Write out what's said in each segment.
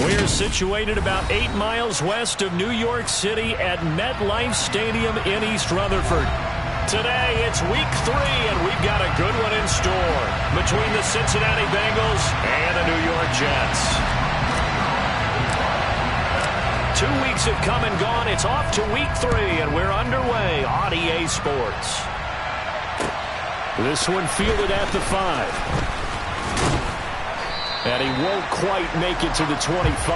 We're situated about 8 miles west of New York City at MetLife Stadium in East Rutherford. Today, it's week 3, and we've got a good one in store between the Cincinnati Bengals and the New York Jets. 2 weeks have come and gone. It's off to week 3, and we're underway on EA Sports. This one fielded at the 5. And he won't quite make it to the 25.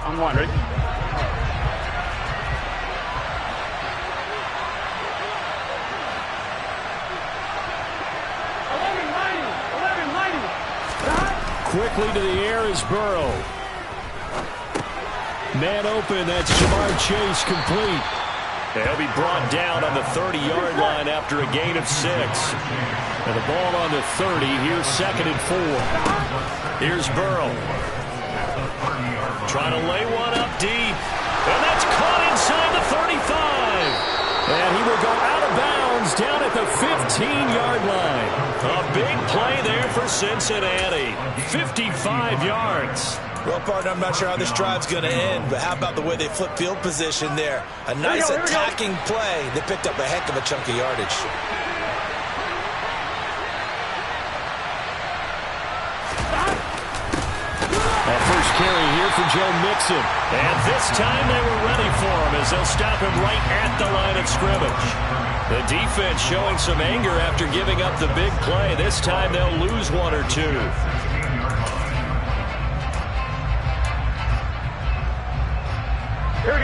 I'm wondering. Quickly to the air is Burrow. Man open, that's Jamar Chase complete. He'll be brought down on the 30-yard line after a gain of 6. And the ball on the 30, here's 2nd and 4. Here's Burrow. Trying to lay one up deep. And that's caught inside the 35. And he will go out of bounds down at the 15-yard line. A big play there for Cincinnati. 55 yards. Well, partner, I'm not sure how this drive's going to end, but how about the way they flip field position there? A nice attacking play. They picked up a heck of a chunk of yardage. That first carry here for Joe Mixon. And this time they were ready for him as they'll stop him right at the line of scrimmage. The defense showing some anger after giving up the big play. This time they'll lose 1 or 2.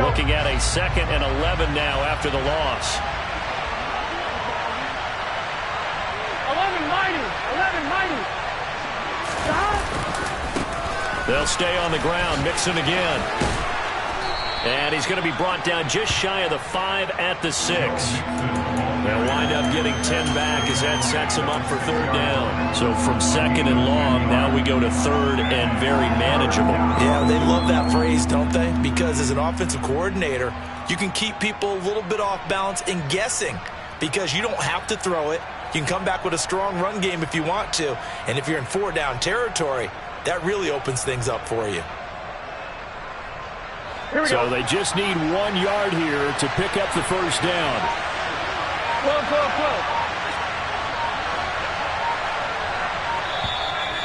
Looking at a 2nd and 11 now after the loss. 11 mighty. They'll stay on the ground. Mixon again. And he's going to be brought down just shy of the 5 at the 6. They'll wind up getting 10 back as that sets him up for 3rd down. So from 2nd and long, now we go to 3rd and very manageable. Yeah, they love that phrase, don't they? Because as an offensive coordinator, you can keep people a little bit off balance and guessing because you don't have to throw it. You can come back with a strong run game if you want to. And if you're in 4-down territory, that really opens things up for you. So they just need 1 yard here to pick up the 1st down. 12.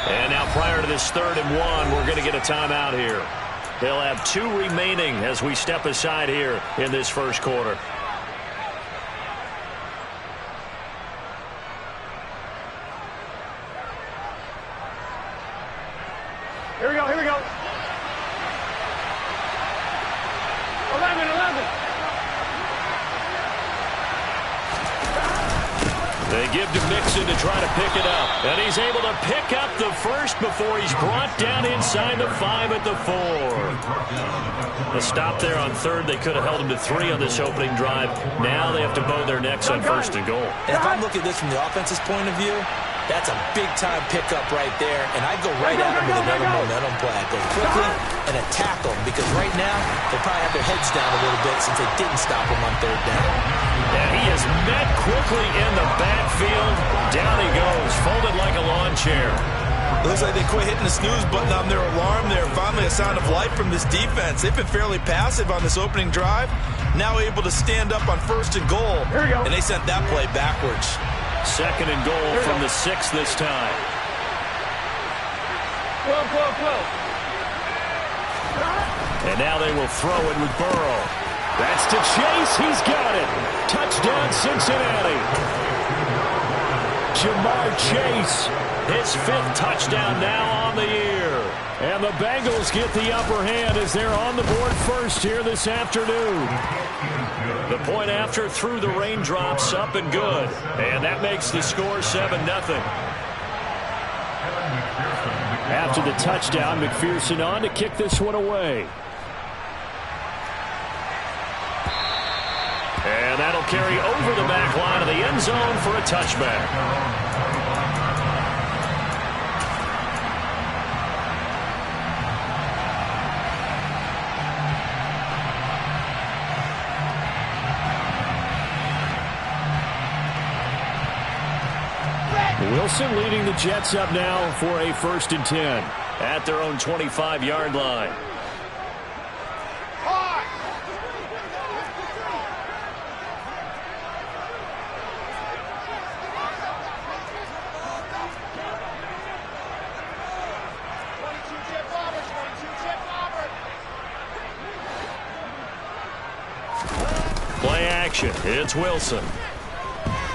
And now prior to this 3rd and 1, we're going to get a timeout here. They'll have 2 remaining as we step aside here in this first quarter. Here we go. 11. They give to Mixon to try to pick it up. And he's able to pick up the first before he's brought down inside the 5 at the 4. A stop there on 3rd. They could have held him to 3 on this opening drive. Now they have to bow their necks on 1st and goal. And if I'm looking at this from the offense's point of view, that's a big-time pickup right there, and I go right at him with another momentum play. I go quickly and attack them because right now they probably have their heads down a little bit since they didn't stop him on 3rd down. And he is met quickly in the backfield. Down he goes, folded like a lawn chair. It looks like they quit hitting the snooze button on their alarm there. Finally a sign of life from this defense. They've been fairly passive on this opening drive. Now able to stand up on 1st and goal, and they sent that play backwards. 2nd and goal from the 6 this time. 12. And now they will throw it with Burrow. That's to Chase. He's got it. Touchdown, Cincinnati. Jamar Chase, his 5th touchdown now on the year. And the Bengals get the upper hand as they're on the board first here this afternoon. The point after through the raindrops, up and good. And that makes the score 7-0. After the touchdown, McPherson on to kick this one away. And that'll carry over the back line of the end zone for a touchback. Wilson leading the Jets up now for a 1st and 10 at their own 25-yard line. Play action. It's Wilson.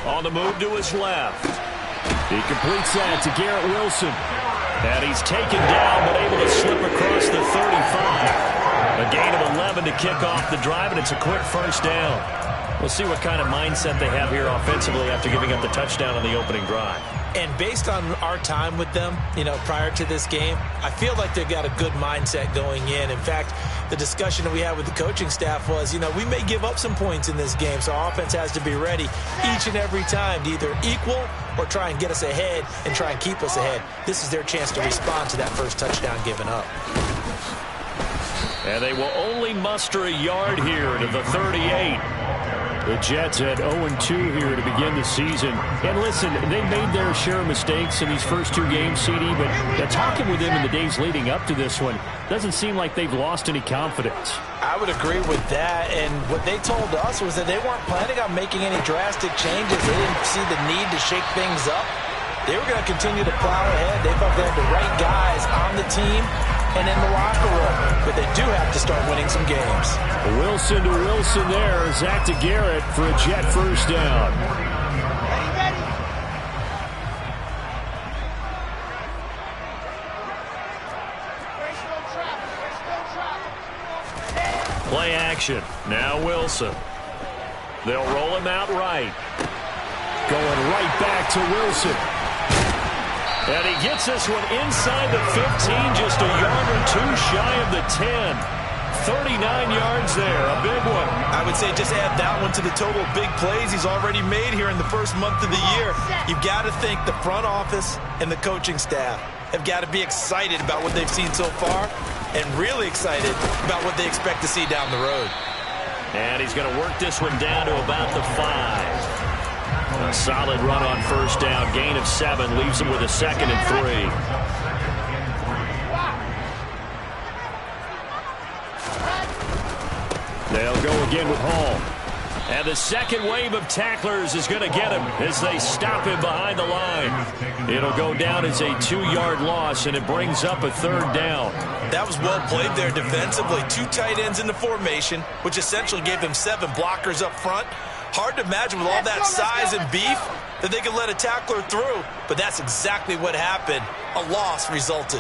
On the move to his left. He completes that to Garrett Wilson. And he's taken down, but able to slip across the 35. A gain of 11 to kick off the drive, and it's a quick 1st down. We'll see what kind of mindset they have here offensively after giving up the touchdown on the opening drive. And based on our time with them, prior to this game, I feel like they've got a good mindset going in. In fact, the discussion that we had with the coaching staff was, we may give up some points in this game, so our offense has to be ready each and every time to either equal or try and get us ahead and try and keep us ahead. This is their chance to respond to that first touchdown given up. And they will only muster a yard here to the 38. The Jets at 0-2 here to begin the season. And listen, they made their share of mistakes in these first 2 games, CD, but talking with them in the days leading up to this one, doesn't seem like they've lost any confidence. I would agree with that, and what they told us was that they weren't planning on making any drastic changes. They didn't see the need to shake things up. They were going to continue to plow ahead. They felt they had the right guys on the team and in the locker room, but they do have to start winning some games. Wilson to Wilson there. Zach to Garrett for a Jet 1st down. Play action. Now Wilson. They'll roll him out right. Going right back to Wilson. And he gets this one inside the 15, just a yard or 2 shy of the 10. 39 yards there, a big one. I would say just add that one to the total big plays he's already made here in the first month of the year. You've got to think the front office and the coaching staff have got to be excited about what they've seen so far and really excited about what they expect to see down the road. And he's going to work this one down to about the 5. A solid run on 1st down. Gain of 7 leaves him with a 2nd and 3. They'll go again with Hall. And the second wave of tacklers is going to get him as they stop him behind the line. It'll go down as a 2-yard loss, and it brings up a 3rd down. That was well played there defensively. 2 tight ends in the formation, which essentially gave them 7 blockers up front. Hard to imagine with all that size and beef that they could let a tackler through, but that's exactly what happened. A loss resulted.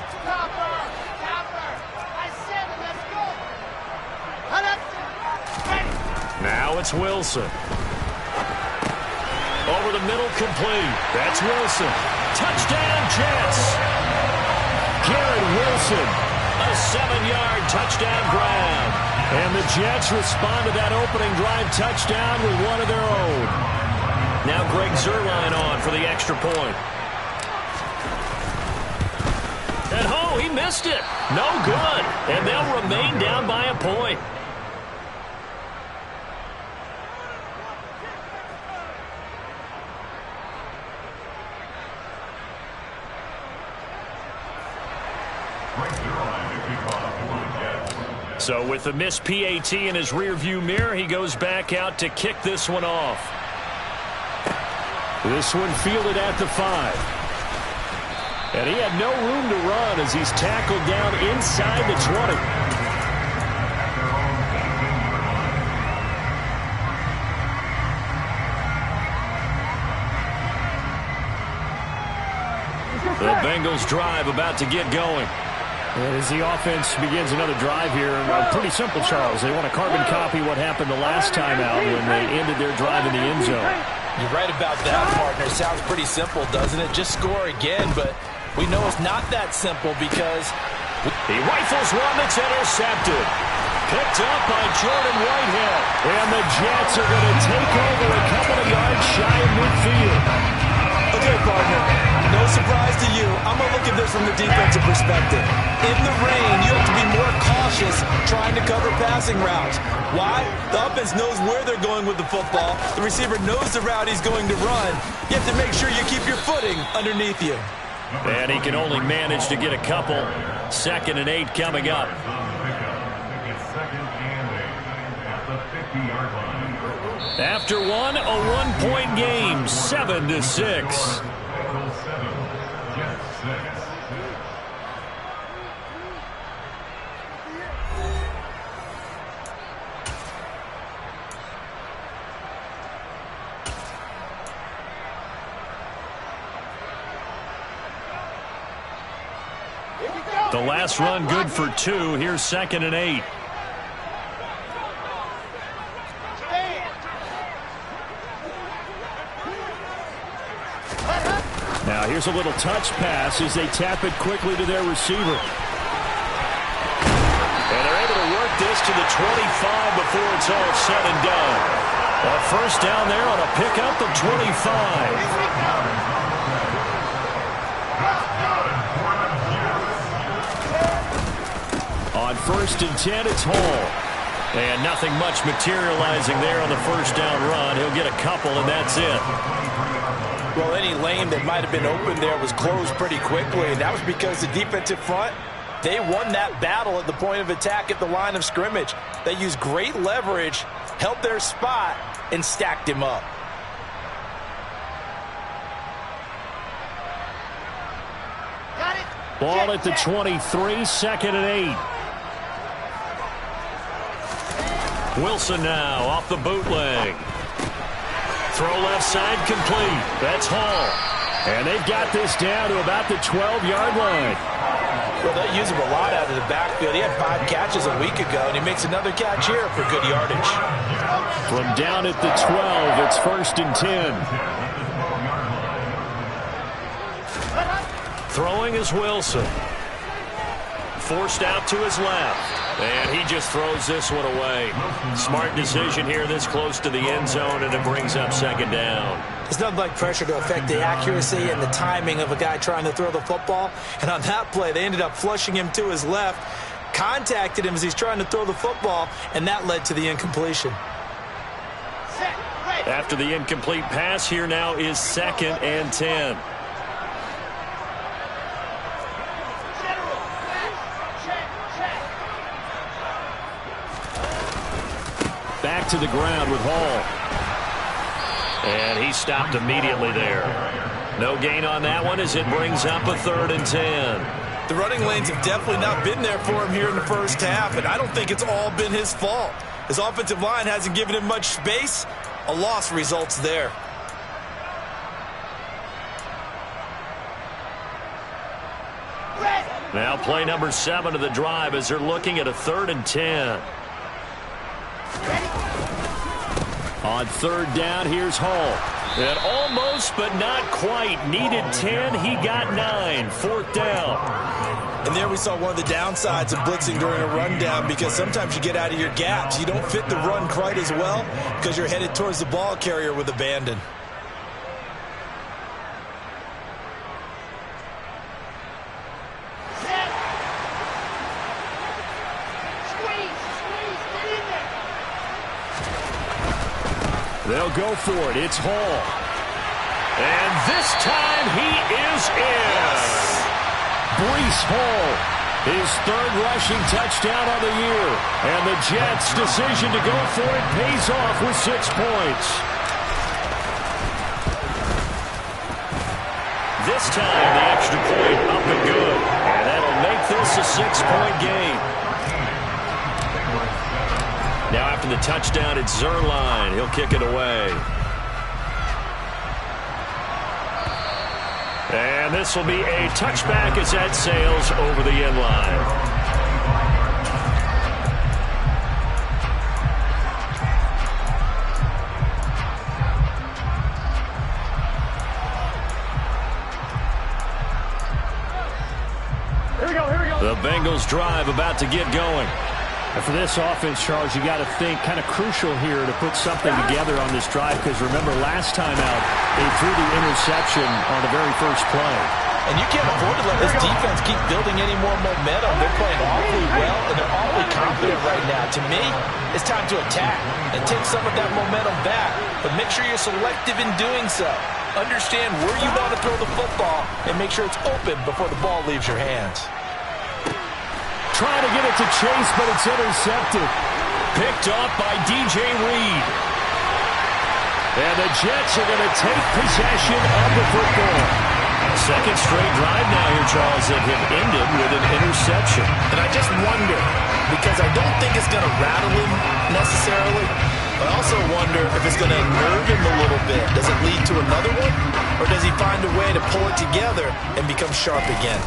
Now it's Wilson. Over the middle, complete. That's Wilson. Touchdown, Jets. Garrett Wilson, a 7-yard touchdown grab. And the Jets respond to that opening drive touchdown with one of their own. Now Greg Zuerlein on for the extra point. And he missed it. No good. And they'll remain down by a point. So with the missed PAT in his rearview mirror, he goes back out to kick this one off. This one fielded at the 5. And he had no room to run as he's tackled down inside the 20. The Bengals drive about to get going. And as the offense begins another drive here, pretty simple, Charles. They want to carbon copy what happened the last time out when they ended their drive in the end zone. You're right about that, partner. Sounds pretty simple, doesn't it? Just score again, but we know it's not that simple because he rifles one that's intercepted. Picked up by Jordan Whitehead. And the Jets are going to take over a couple of yards shy of midfield. Okay, partner, no surprise to you. I'm going to look at this from the defensive perspective. In the rain, you have to be more cautious trying to cover passing routes. Why? The offense knows where they're going with the football. The receiver knows the route he's going to run. You have to make sure you keep your footing underneath you. And he can only manage to get a couple. 2nd and 8 coming up. After one, a 1-point game, 7-6. The last run good for 2. Here's 2nd and 8. Now here's a little touch pass as they tap it quickly to their receiver. And they're able to work this to the 25 before it's all said and done. A first down there on a pickup of 25. On 1st and 10, it's Hall. And nothing much materializing there on the first down run. He'll get a couple, and that's it. Well, any lane that might have been open there was closed pretty quickly, and that was because the defensive front, they won that battle at the point of attack at the line of scrimmage. They used great leverage, held their spot, and stacked him up. Got it. Ball at the 23, 2nd and 8. Wilson now off the bootleg. Throw left side complete. That's Hall. And they've got this down to about the 12-yard line. Well, they use him a lot out of the backfield. He had 5 catches a week ago, and he makes another catch here for good yardage. From down at the 12, it's 1st and 10. Throwing is Wilson. Forced out to his left. And he just throws this one away. Smart decision here this close to the end zone, and it brings up 2nd down. There's nothing like pressure to affect the accuracy and the timing of a guy trying to throw the football. And on that play, they ended up flushing him to his left, contacted him as he's trying to throw the football, and that led to the incompletion. After the incomplete pass, here now is 2nd and 10. Back to the ground with Hall. And he stopped immediately there. No gain on that one as it brings up a 3rd and 10. The running lanes have definitely not been there for him here in the first half, and I don't think it's all been his fault. His offensive line hasn't given him much space. A loss results there. Now play number 7 of the drive as they're looking at a 3rd and 10. On 3rd down, here's Hall. And almost, but not quite. Needed 10, he got 9. 4th down. And there we saw one of the downsides of blitzing during a rundown, because sometimes you get out of your gaps. You don't fit the run quite as well because you're headed towards the ball carrier with abandon. They'll go for it. It's Hall. And this time he is in. Breece Hall, his 3rd rushing touchdown of the year. And the Jets' decision to go for it pays off with 6 points. This time the extra point up and good. And that'll make this a 6-point game. Now after the touchdown, it's Zerline. He'll kick it away. And this will be a touchback as that sails over the end line. Here we go, here we go. The Bengals drive about to get going. And for this offense, Charles, you got to think kind of crucial here to put something together on this drive, because remember last time out, they threw the interception on the very first play. And you can't afford to let this defense keep building any more momentum. They're playing awfully well, and they're awfully confident right now. To me, it's time to attack and take some of that momentum back. But make sure you're selective in doing so. Understand where you want to throw the football and make sure it's open before the ball leaves your hands. Trying to get it to Chase, but it's intercepted. Picked off by DJ Reed. And the Jets are going to take possession of the football. Second straight drive now here, Charles, that have ended with an interception. And I just wonder, because I don't think it's going to rattle him necessarily, but I also wonder if it's going to unnerve him a little bit. Does it lead to another one? Or does he find a way to pull it together and become sharp again?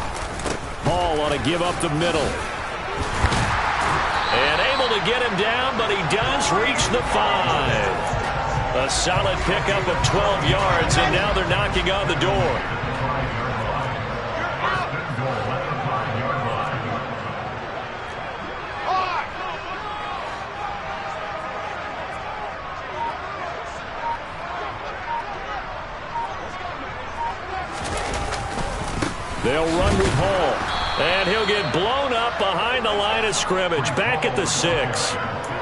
Hall on a give up the middle. And able to get him down, but he does reach the 5. A solid pickup of 12 yards, and now they're knocking on the door. They'll run with Hall. And he'll get blown up behind the line of scrimmage, back at the 6.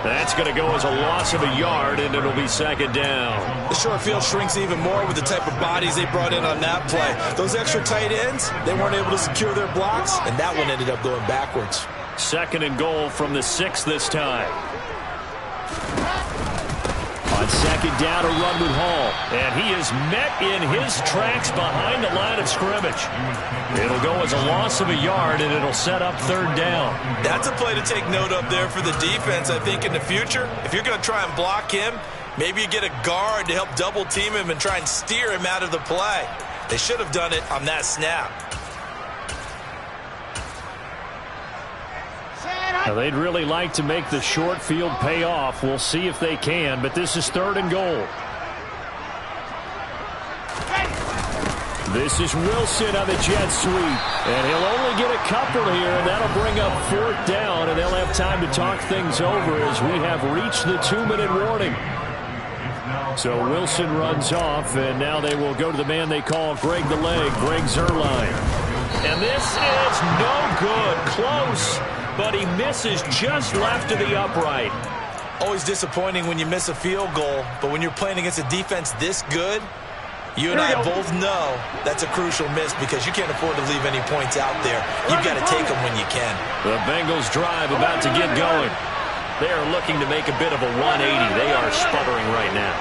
That's going to go as a loss of a yard, and it'll be second down. The short field shrinks even more with the type of bodies they brought in on that play. Those extra tight ends, they weren't able to secure their blocks, and that one ended up going backwards. Second and goal from the 6 this time. On second down, a run with Hall. And he is met in his tracks behind the line of scrimmage. It'll go as a loss of a yard, and it'll set up third down. That's a play to take note of there for the defense, I think, in the future. If you're going to try and block him, maybe you get a guard to help double team him and try and steer him out of the play. They should have done it on that snap. Now, they'd really like to make the short field pay off. We'll see if they can, but this is third and goal. This is Wilson on the jet sweep, and he'll only get a couple here, and that'll bring up fourth down, and they'll have time to talk things over as we have reached the 2-minute warning. So Wilson runs off, and now they will go to the man they call Greg the Leg, Greg Zuerlein. And this is no good. Close, but he misses just left of the upright. Always disappointing when you miss a field goal, but when you're playing against a defense this good, you and I both know that's a crucial miss because you can't afford to leave any points out there. You've got to take them when you can. The Bengals drive about to get going. They are looking to make a bit of a 180. They are sputtering right now.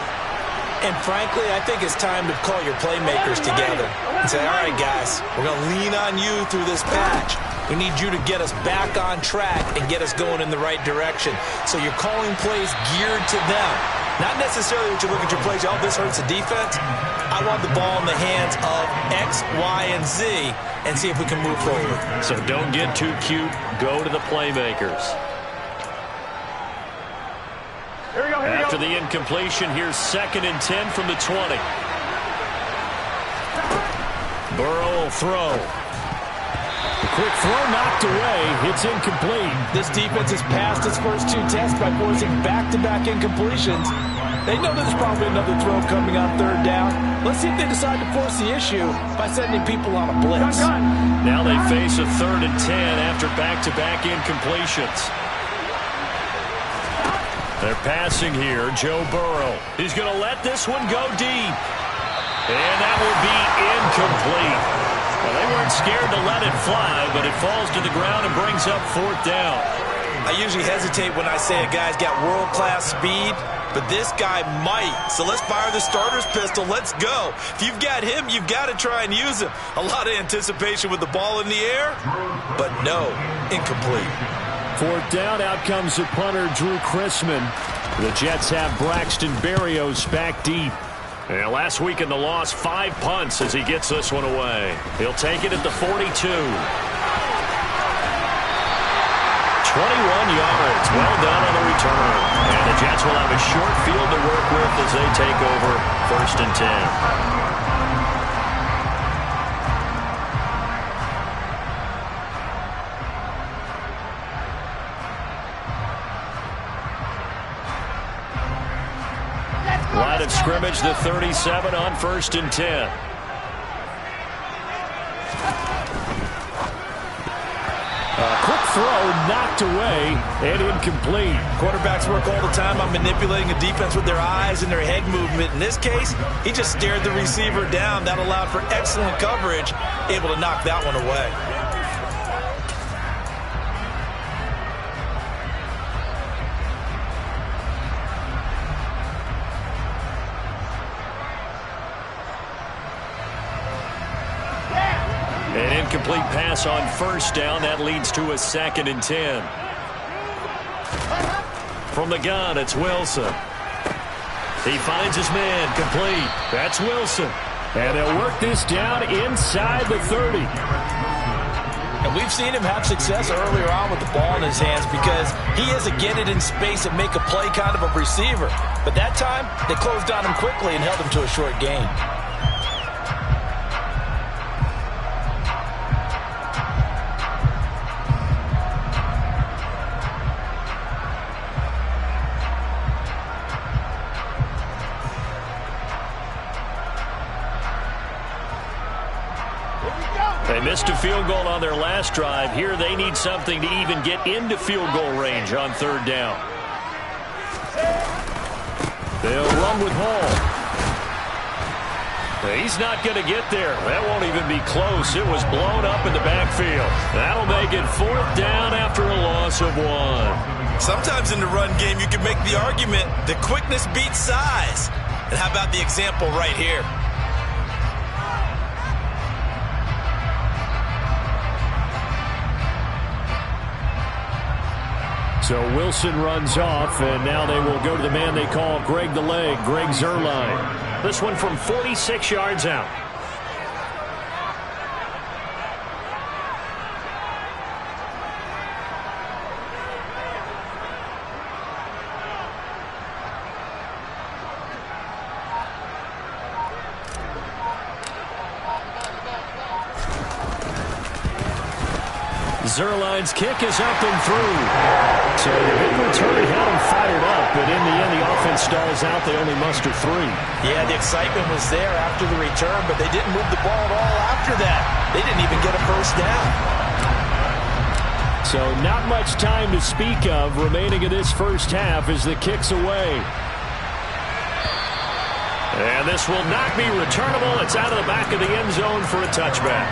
And frankly, I think it's time to call your playmakers together and say, all right, guys, we're going to lean on you through this patch. We need you to get us back on track and get us going in the right direction. So you're calling plays geared to them. Not necessarily that you look at your plays, oh, this hurts the defense. I want the ball in the hands of X, Y, and Z and see if we can move forward. So don't get too cute. Go to the playmakers. After the incompletion, here's 2nd and 10 from the 20. Burrow will throw. The quick throw knocked away. It's incomplete. This defense has passed its first 2 tests by forcing back-to-back incompletions. They know there's probably another throw coming on third down. Let's see if they decide to force the issue by sending people on a blitz. Now they face a 3rd and 10 after back-to-back incompletions. They're passing here. Joe Burrow. He's going to let this one go deep. And that will be incomplete. Well, they weren't scared to let it fly, but it falls to the ground and brings up 4th down. I usually hesitate when I say a guy's got world-class speed, but this guy might. So let's fire the starter's pistol. Let's go. If you've got him, you've got to try and use him. A lot of anticipation with the ball in the air, but no, incomplete. 4th down, out comes the punter, Drew Chrisman. The Jets have Braxton Berrios back deep. And last week in the loss, 5 punts as he gets this one away. He'll take it at the 42. 21 yards. Well done on the return. And the Jets will have a short field to work with as they take over 1st and 10. Line of scrimmage, the 37 on 1st and 10. Quick throw knocked away and incomplete. Quarterbacks work all the time on manipulating a defense with their eyes and their head movement. In this case, he just stared the receiver down. That allowed for excellent coverage, able to knock that one away. An incomplete pass on first down. That leads to a 2nd and 10. From the gun, it's Wilson. He finds his man, complete. That's Wilson. And they'll work this down inside the 30. And we've seen him have success earlier on with the ball in his hands because he is a get it in space and make a play kind of a receiver. But that time, they closed on him quickly and held him to a short gain. They missed a field goal on their last drive. Here they need something to even get into field goal range on 3rd down. They'll run with Hall. He's not going to get there. That won't even be close. It was blown up in the backfield. That'll make it 4th down after a loss of 1. Sometimes in the run game, you can make the argument that quickness beats size. And how about the example right here? So Wilson runs off, and now they will go to the man they call Greg the Leg, Greg Zuerlein. This one from 46 yards out. Zuerlein's kick is up and through. So the big return had him fired up, but in the end the offense stalls out. They only muster 3. Yeah, the excitement was there after the return, but they didn't move the ball at all after that. They didn't even get a first down. So not much time to speak of remaining in this first half as the kick's away. And this will not be returnable. It's out of the back of the end zone for a touchback.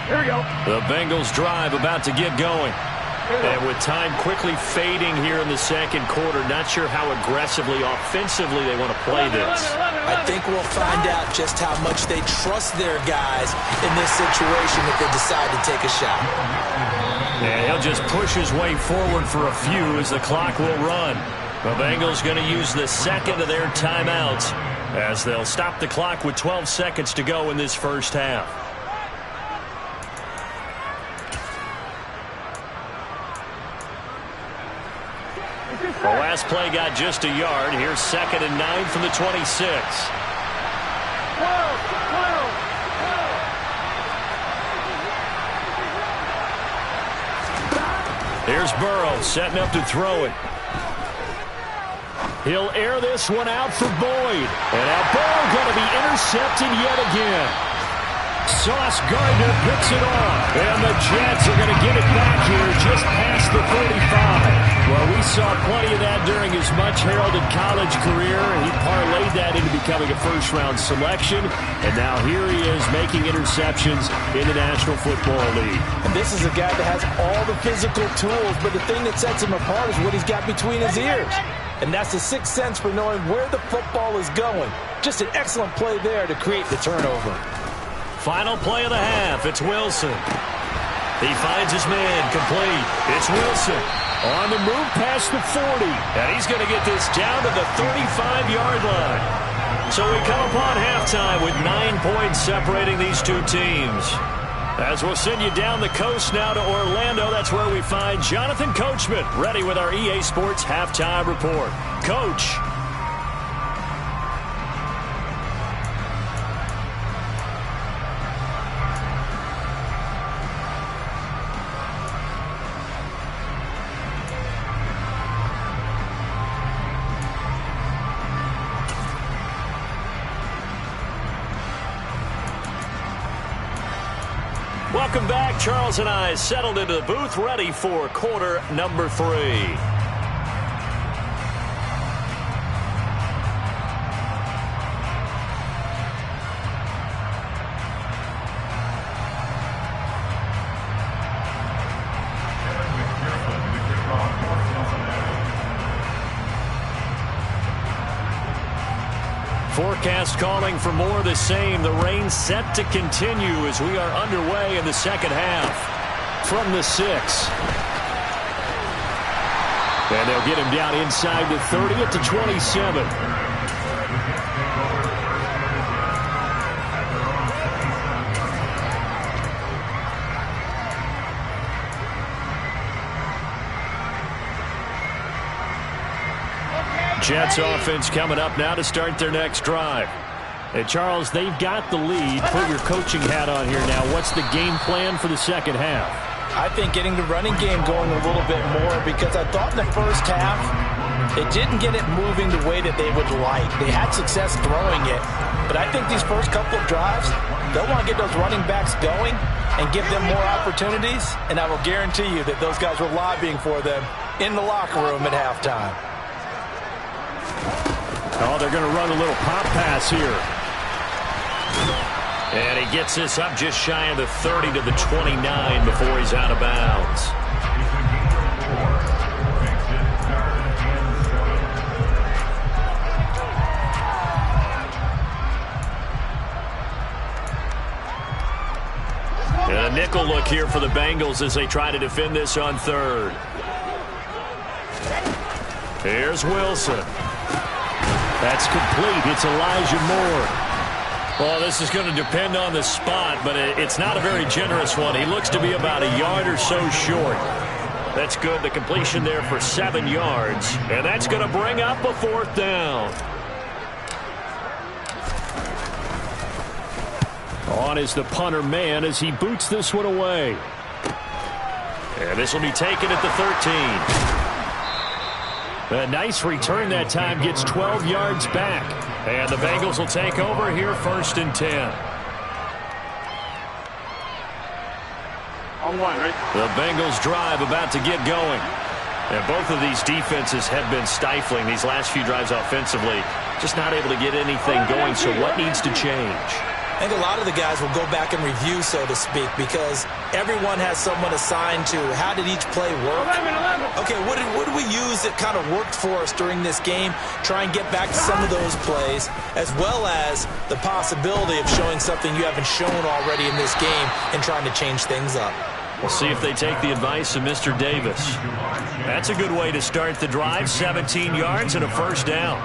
Here we go. The Bengals drive about to get going. And with time quickly fading here in the 2nd quarter, not sure how aggressively, offensively they want to play this. I think we'll find out just how much they trust their guys in this situation if they decide to take a shot. And he'll just push his way forward for a few as the clock will run. The Bengals going to use the 2nd of their timeouts as they'll stop the clock with 12 seconds to go in this first half. The last play got just a yard. Here's 2nd and 9 from the 26. Here's Burrow setting up to throw it. He'll air this one out for Boyd. And now Burrow going to be intercepted yet again. Sauce Gardner picks it off. And the Jets are going to get it back here just past the 35. Well, we saw plenty of that during his much-heralded college career. He parlayed that into becoming a first-round selection. And now here he is making interceptions in the National Football League. And this is a guy that has all the physical tools, but the thing that sets him apart is what he's got between his ears. And that's the sixth sense for knowing where the football is going. Just an excellent play there to create the turnover. Final play of the half. It's Wilson. He finds his man, complete. It's Wilson. On the move past the 40. And he's going to get this down to the 35-yard line. So we come upon halftime with 9 points separating these two teams. As we'll send you down the coast now to Orlando, that's where we find Jonathan Coachman ready with our EA Sports Halftime Report. Coach. Welcome back. Charles and I settled into the booth, ready for quarter number 3. Forecast calling for more of the same. The rain set to continue as we are underway in the second half. From the 6. And they'll get him down inside the 30 at the 27. Jets offense coming up now to start their next drive. Hey, Charles, they've got the lead. Put your coaching hat on here now. What's the game plan for the second half? I think getting the running game going a little bit more, because I thought in the first half it didn't get it moving the way that they would like. They had success throwing it, but I think these first couple of drives, they'll want to get those running backs going and give them more opportunities, and I will guarantee you that those guys were lobbying for them in the locker room at halftime. Oh, they're going to run a little pop pass here. And he gets this up just shy of the 30 to the 29 before he's out of bounds. And a nickel look here for the Bengals as they try to defend this on 3rd. Here's Wilson. That's complete. It's Elijah Moore. Well, this is going to depend on the spot, but it's not a very generous one. He looks to be about a yard or so short. That's good. The completion there for 7 yards. And that's going to bring up a 4th down. On is the punter man as he boots this one away. And this will be taken at the 13. A nice return that time, gets 12 yards back. And the Bengals will take over here 1st and 10. On 1, right? The Bengals drive about to get going. And both of these defenses have been stifling these last few drives offensively. Just not able to get anything going, so what needs to change? I think a lot of the guys will go back and review, so to speak, because everyone has someone assigned to how did each play work. Okay, what did we use that kind of worked for us during this game? Try and get back to some of those plays, as well as the possibility of showing something you haven't shown already in this game and trying to change things up. We'll see if they take the advice of Mr. Davis. That's a good way to start the drive. 17 yards and a 1st down.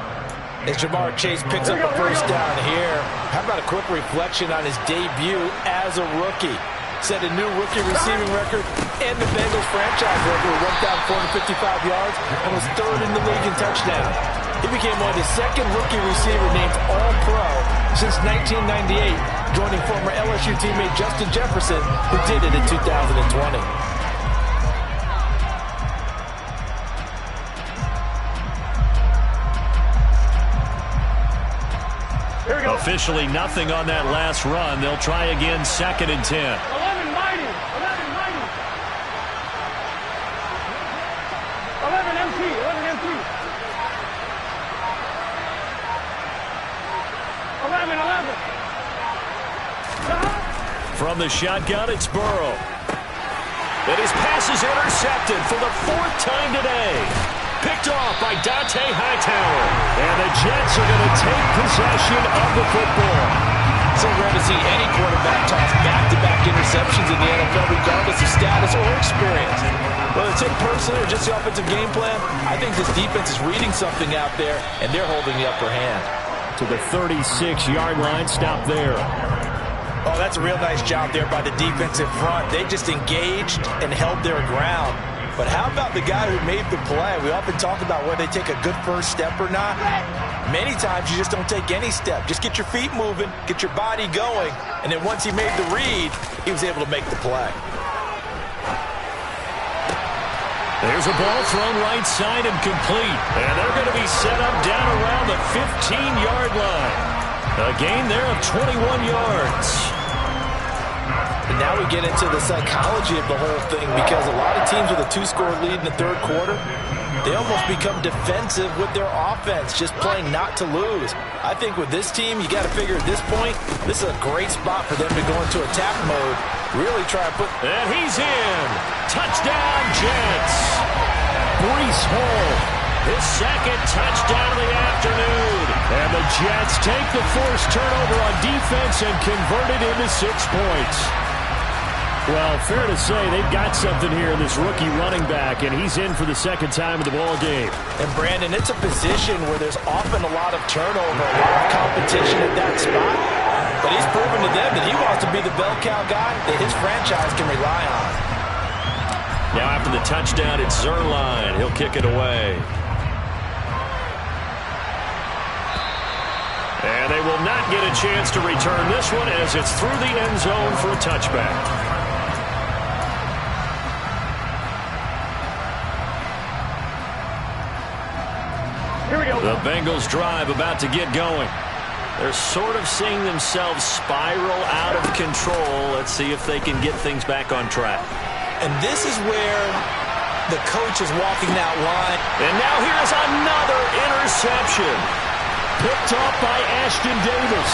As Jamar Chase picks up a 1st down here, how about a quick reflection on his debut as a rookie? Set a new rookie receiving record and the Bengals franchise record with 1,455 yards and was 3rd in the league in touchdowns. He became one of the 2nd rookie receiver named All-Pro since 1998, joining former LSU teammate Justin Jefferson, who did it in 2020. Officially nothing on that last run. They'll try again 2nd and 10. 11 mighty. 11 mighty. 11 MT. 11 MT. 11. From the shotgun, it's Burrow. And his pass is intercepted for the 4th time today. Picked off by Dante Hightower. And the Jets are going to take possession of the football. So rare to see any quarterback toss back-to-back interceptions in the NFL, regardless of status or experience. Whether it's him personally or just the offensive game plan, I think this defense is reading something out there, and they're holding the upper hand. To the 36-yard line, stop there. Oh, that's a real nice job there by the defensive front. They just engaged and held their ground. But how about the guy who made the play? We often talk about whether they take a good first step or not. Many times you just don't take any step. Just get your feet moving, get your body going, and then once he made the read, he was able to make the play. There's a ball thrown right side and complete. And they're going to be set up down around the 15-yard line. A gain there of 21 yards. The now we get into the psychology of the whole thing, because a lot of teams with a 2-score lead in the third quarter, they almost become defensive with their offense, just playing not to lose. I think with this team, you got to figure at this point, this is a great spot for them to go into attack mode, really try to put... And he's in. Touchdown, Jets. Breece Hall, his second touchdown of the afternoon. And the Jets take the forced turnover on defense and convert it into 6 points. Well, fair to say they've got something here in this rookie running back, and he's in for the second time of the ball game. And, Brandon, it's a position where there's often a lot of turnover, a lot of competition at that spot. But he's proven to them that he wants to be the bell cow guy that his franchise can rely on. Now after the touchdown, it's Zerline. He'll kick it away. And they will not get a chance to return this one as it's through the end zone for a touchback. The Bengals drive about to get going. They're sort of seeing themselves spiral out of control. Let's see if they can get things back on track. And this is where the coach is walking that line. And now here's another interception. Picked off by Ashton Davis.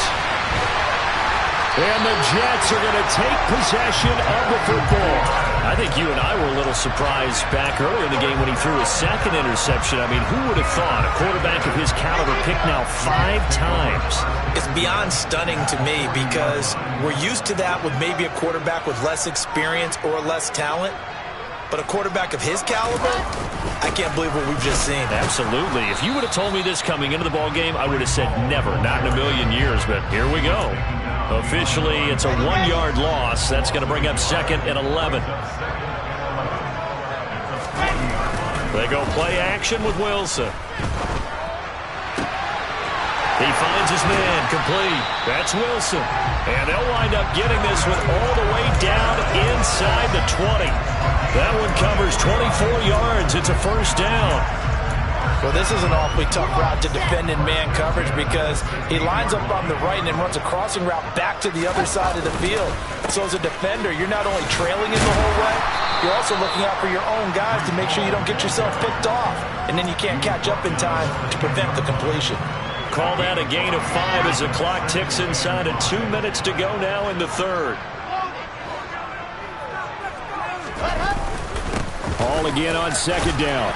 And the Jets are going to take possession of the football. I think you and I were a little surprised back earlier in the game when he threw his second interception. I mean, who would have thought a quarterback of his caliber picked now 5 times? It's beyond stunning to me, because we're used to that with maybe a quarterback with less experience or less talent. But a quarterback of his caliber, I can't believe what we've just seen. Absolutely. If you would have told me this coming into the ball game, I would have said never, not in a million years. But here we go. Officially, it's a 1-yard loss. That's going to bring up 2nd and 11. They go play action with Wilson. He finds his man, complete. That's Wilson. And they'll wind up getting this one all the way down inside the 20. That one covers 24 yards. It's a first down. Well, this is an awfully tough route to defend in man coverage, because he lines up on the right and then runs a crossing route back to the other side of the field. So as a defender, you're not only trailing him the whole way, you're also looking out for your own guys to make sure you don't get yourself picked off. And then you can't catch up in time to prevent the completion. Call that a gain of 5 as the clock ticks inside of 2 minutes to go now in the third. Hall again on 2nd down.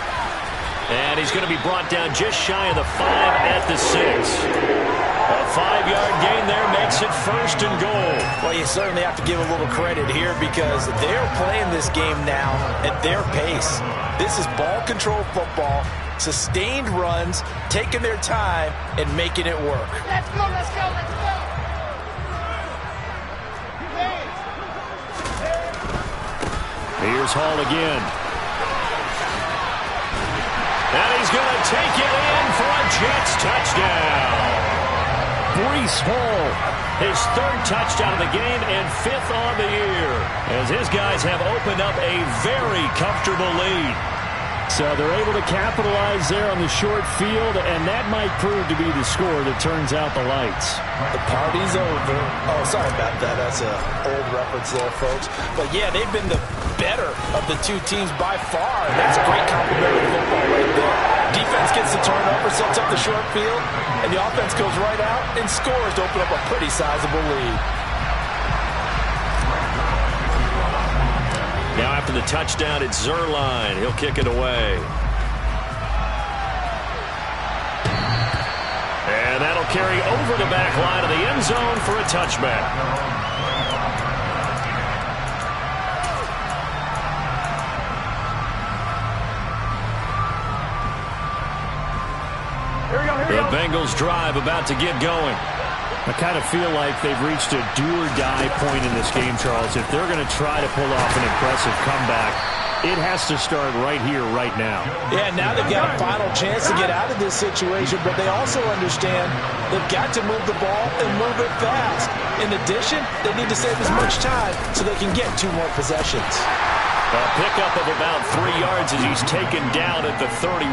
And he's going to be brought down just shy of the 5 at the 6. A 5-yard gain there makes it 1st and goal. Well, you certainly have to give a little credit here, because they're playing this game now at their pace. This is ball control football, sustained runs, taking their time, and making it work. Let's go, let's go, let's go. Here's Hall again. And he's going to take it in for a Jets touchdown. Breece Hall, his 3rd touchdown of the game and 5th on the year, as his guys have opened up a very comfortable lead. So they're able to capitalize there on the short field, and that might prove to be the score that turns out the lights. The party's over. Oh, sorry about that. That's an old reference there, folks. But, yeah, they've been the better of the 2 teams by far. And that's great complementary football right there. Defense gets the turnover, sets up the short field, and the offense goes right out and scores to open up a pretty sizable lead. Now after the touchdown, it's Zerline. He'll kick it away. And that'll carry over the back line of the end zone for a touchback. The Bengals drive about to get going. I kind of feel like they've reached a do-or-die point in this game, Charles. If they're going to try to pull off an impressive comeback, it has to start right here, right now. Yeah, now they've got a final chance to get out of this situation, but they also understand they've got to move the ball and move it fast. In addition, they need to save as much time so they can get 2 more possessions. A pickup of about 3 yards as he's taken down at the 31.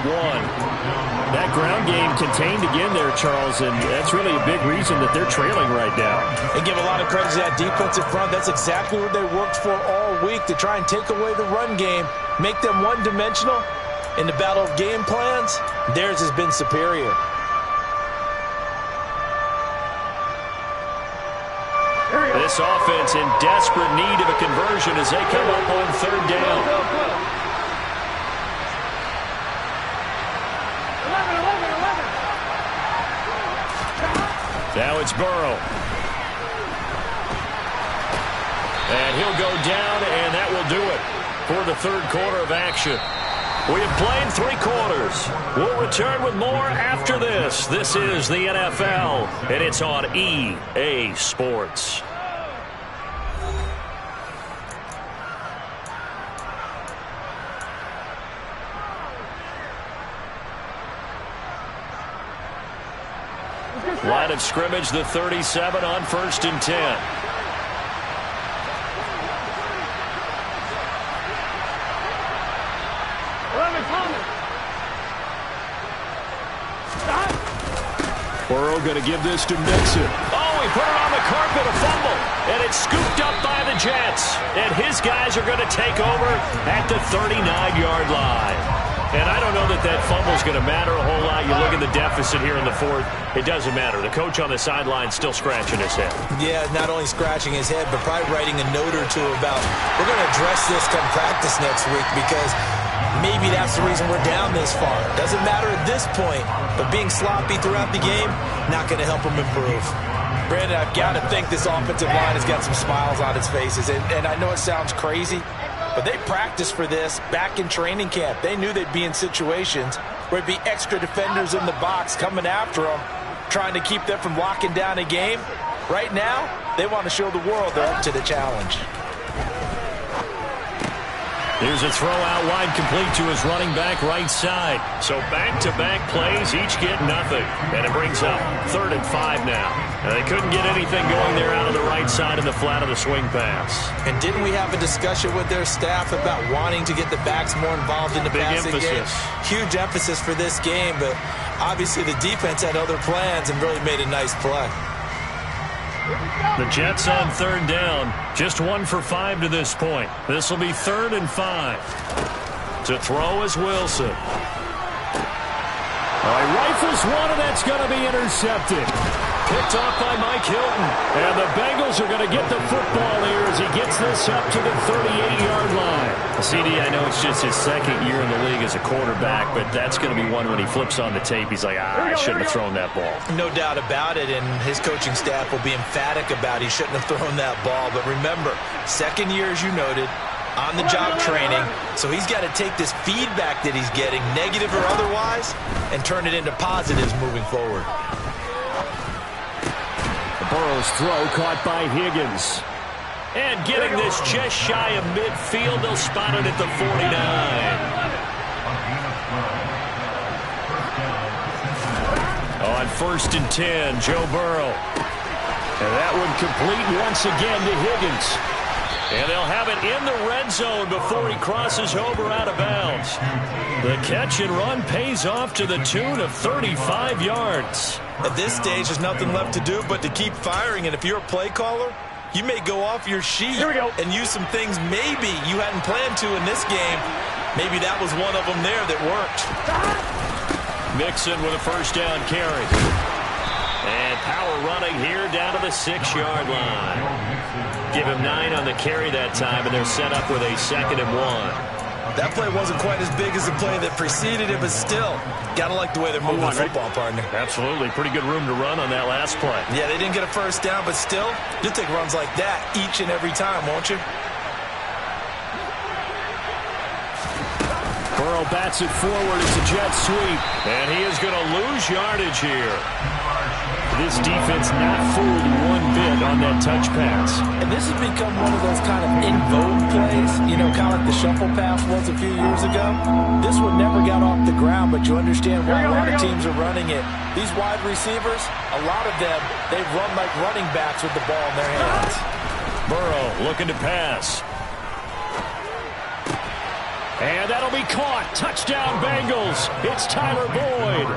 That ground game contained again there, Charles, and that's really a big reason that they're trailing right now. And give a lot of credit to that defensive front. That's exactly what they worked for all week, to try and take away the run game, make them one-dimensional. In the battle of game plans, theirs has been superior. This offense in desperate need of a conversion as they come up on 3rd down. 11. Now it's Burrow. And he'll go down, and that will do it for the 3rd quarter of action. We have played 3 quarters. We'll return with more after this. This is the NFL, and it's on EA Sports. Line of scrimmage, the 37 on 1st and 10. Burrow going to give this to Mixon. Oh, he put it on the carpet, a fumble. And it's scooped up by the Jets. And his guys are going to take over at the 39-yard line. And I don't know that that fumble's going to matter a whole lot. You look at the deficit here in the 4th. It doesn't matter. The coach on the sideline still scratching his head. Yeah, not only scratching his head, but probably writing a note or two about, we're going to address this come practice next week, because maybe that's the reason we're down this far. Doesn't matter at this point, but being sloppy throughout the game, not going to help them improve. Brandon, I've got to think this offensive line has got some smiles on its faces. And I know it sounds crazy, but they practiced for this back in training camp. They knew they'd be in situations where there'd be extra defenders in the box coming after them, trying to keep them from locking down a game. Right now, they want to show the world they're up to the challenge. Here's a throw out wide, complete to his running back right side. So back-to-back plays, each get nothing. And it brings up 3rd and 5 now. And they couldn't get anything going there out of the right side in the flat of the swing pass. And didn't we have a discussion with their staff about wanting to get the backs more involved in the passing game? Huge emphasis for this game, but obviously the defense had other plans and really made a nice play. The Jets on 3rd down. Just 1 for 5 to this point. This will be 3rd and 5. To throw is Wilson. All right, rifles one, and that's going to be intercepted. Picked off by Mike Hilton. And the Bengals are going to get the football here as he gets this up to the 38-yard line. CD, I know it's just his 2nd year in the league as a quarterback, but that's going to be one when he flips on the tape. He's like, I shouldn't have thrown that ball. No doubt about it, and his coaching staff will be emphatic about he shouldn't have thrown that ball. But remember, 2nd year, as you noted, on-the-job training, so he's got to take this feedback that he's getting, negative or otherwise, and turn it into positives moving forward. Burrow's throw caught by Higgins. And getting this just shy of midfield, they'll spot it at the 49. On 1st and 10, Joe Burrow. And that one complete once again to Higgins. And they'll have it in the red zone before he crosses over out of bounds. The catch and run pays off to the tune of 35 yards. At this stage, there's nothing left to do but to keep firing. And if you're a play caller, you may go off your sheet and use some things maybe you hadn't planned to in this game. Maybe that was one of them there that worked. Mixon with a 1st down carry. And power running here down to the 6-yard line. Give him 9 on the carry that time, and they're set up with a 2nd and 1. That play wasn't quite as big as the play that preceded it, but still, got to like the way they're moving the football, partner. Absolutely. Pretty good room to run on that last play. Yeah, they didn't get a 1st down, but still, you'll take runs like that each and every time, won't you? Burrow bats it forward. It's a jet sweep. And he is going to lose yardage here. This defense not fooled one bit on that touch pass. And this has become one of those kind of in vogue plays, you know, kind of like the shuffle pass was a few years ago. This one never got off the ground, but you understand why a lot of teams are running it. These wide receivers, a lot of them, they run like running backs with the ball in their hands. Burrow looking to pass. And that'll be caught. Touchdown, Bengals. It's Tyler Boyd.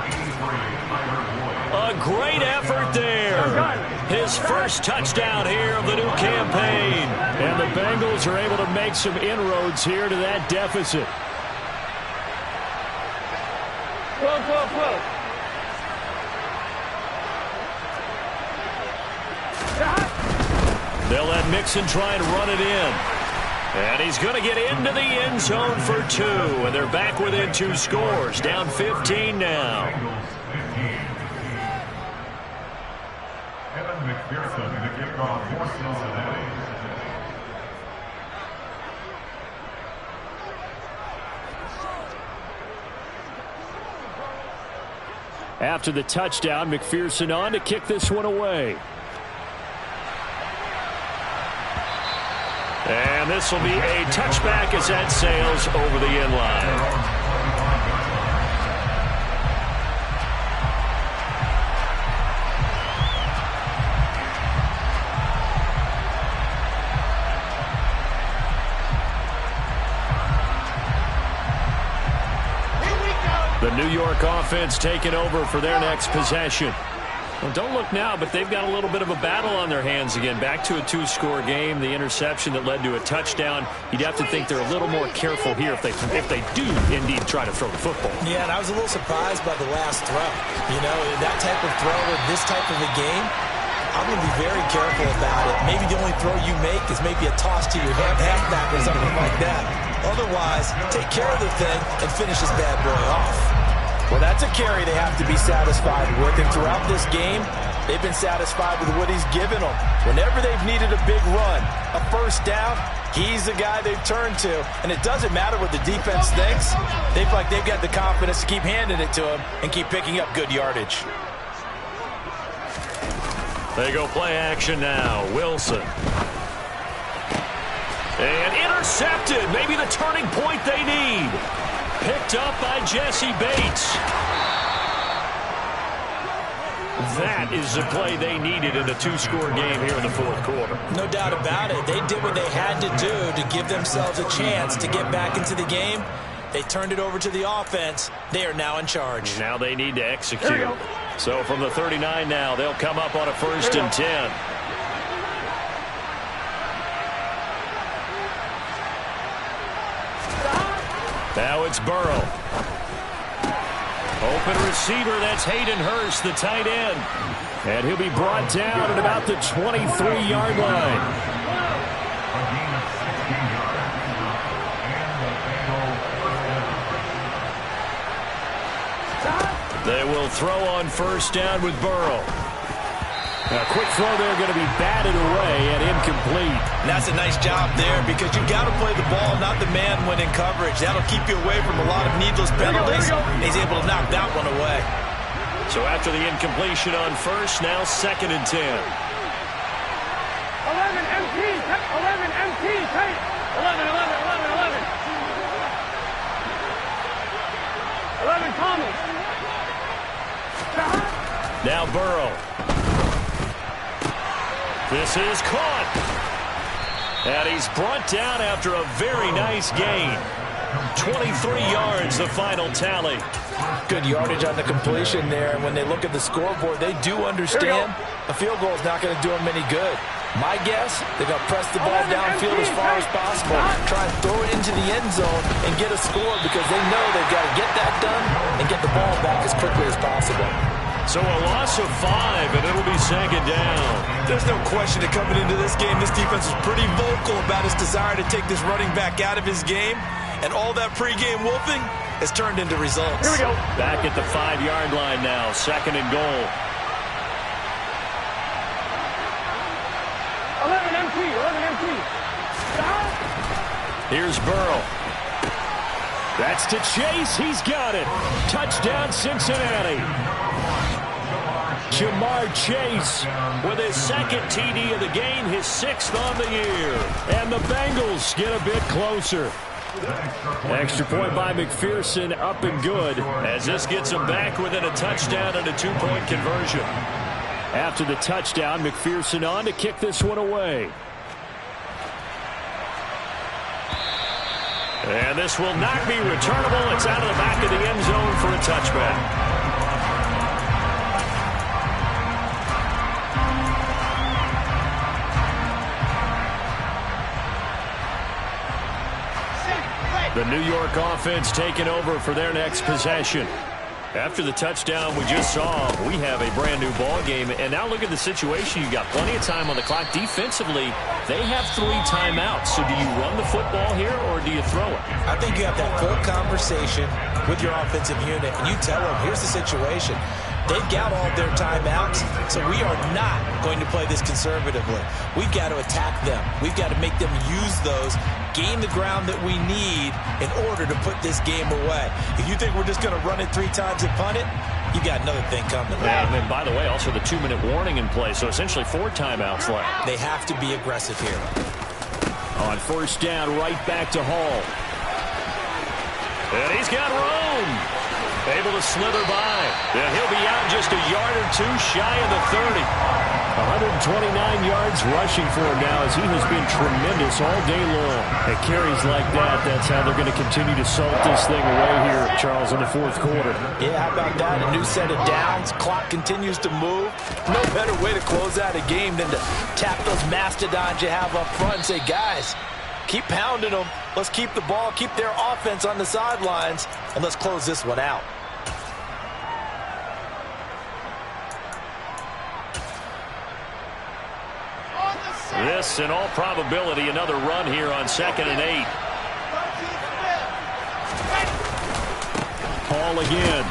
A great effort there. His first touchdown here of the new campaign. And the Bengals are able to make some inroads here to that deficit. Close. They'll let Mixon try and run it in. And he's going to get into the end zone for 2. And they're back within 2 scores. Down 15 now. After the touchdown, McPherson on to kick this one away. And this will be a touchback as that sails over the end line. The New York offense taking over for their next possession. Well, don't look now, but they've got a little bit of a battle on their hands again. Back to a 2-score game. The interception that led to a touchdown. You'd have to think they're a little more careful here if they do indeed try to throw the football. Yeah, and I was a little surprised by the last throw. You know, that type of throw with this type of a game, I'm going to be very careful about it. Maybe the only throw you make is maybe a toss to your halfback or something like that. Otherwise, take care of the thing and finish this bad boy off. Well, that's a carry they have to be satisfied with. And throughout this game, they've been satisfied with what he's given them. Whenever they've needed a big run, a first down, he's the guy they've turned to. And it doesn't matter what the defense thinks. They feel like they've got the confidence to keep handing it to him and keep picking up good yardage. They go play action now. Wilson. And intercepted. Maybe the turning point they need. Picked up by Jesse Bates. That is the play they needed in a 2-score game here in the 4th quarter. No doubt about it. They did what they had to do to give themselves a chance to get back into the game. They turned it over to the offense. They are now in charge. Now they need to execute. So from the 39 now, they'll come up on a 1st and 10. Now it's Burrow. Open receiver, that's Hayden Hurst, the tight end. And he'll be brought down at about the 23-yard line. They will throw on 1st down with Burrow. A quick throw there going to be batted away and incomplete. And that's a nice job there because you got to play the ball, not the man when in coverage. That'll keep you away from a lot of needless penalties. He's able to knock that one away. So after the incompletion on 1st, now 2nd and 10. 11 MT, 11 MT, tight. 11 Thomas. Now Burrow. This is caught. And he's brought down after a very nice gain. 23 yards, the final tally. Good yardage on the completion there. And when they look at the scoreboard, they do understand a field goal is not going to do them any good. My guess, they're going to press the ball downfield as far as possible, try and throw it into the end zone and get a score because they know they've got to get that done and get the ball back as quickly as possible. So a loss of 5, and it'll be 2nd down. There's no question that coming into this game, this defense was pretty vocal about his desire to take this running back out of his game. And all that pregame wolfing has turned into results. Here we go. Back at the 5-yard line now, 2nd and goal. 11 MT, 11 MT. Here's Burrow. That's to Chase. He's got it. Touchdown, Cincinnati. Jamar Chase With his 2nd TD of the game, his 6th on the year. And the Bengals get a bit closer. Extra point by McPherson, up and good. As this gets them back within a touchdown and a 2-point conversion. After the touchdown, McPherson on to kick this one away. And this will not be returnable. It's out of the back of the end zone for a touchback. The New York offense taking over for their next possession. After the touchdown we just saw, we have a brand new ball game. And now look at the situation. You got plenty of time on the clock. Defensively, they have 3 timeouts. So do you run the football here or do you throw it? I think you have that full conversation with your offensive unit, and you tell them, here's the situation. They've got all their timeouts, so we are not going to play this conservatively. We've got to attack them. We've got to make them use those, gain the ground that we need in order to put this game away. If you think we're just going to run it 3 times and punt it, you got another thing coming. Yeah, and by the way, also the 2-minute warning in play, so essentially 4 timeouts left. They have to be aggressive here. On first down, right back to Hall. And he's got room. Able to slither by. And he'll be out just a yard or 2 shy of the 30. 129 yards rushing for him now as he has been tremendous all day long. At carries like that, that's how they're going to continue to salt this thing away here, Charles, in the 4th quarter. Yeah, how about that? A new set of downs. Clock continues to move. No better way to close out a game than to tap those mastodons you have up front and say, guys, keep pounding them. Let's keep the ball, keep their offense on the sidelines, and let's close this one out. This, in all probability, another run here on 2nd and 8. Hall again.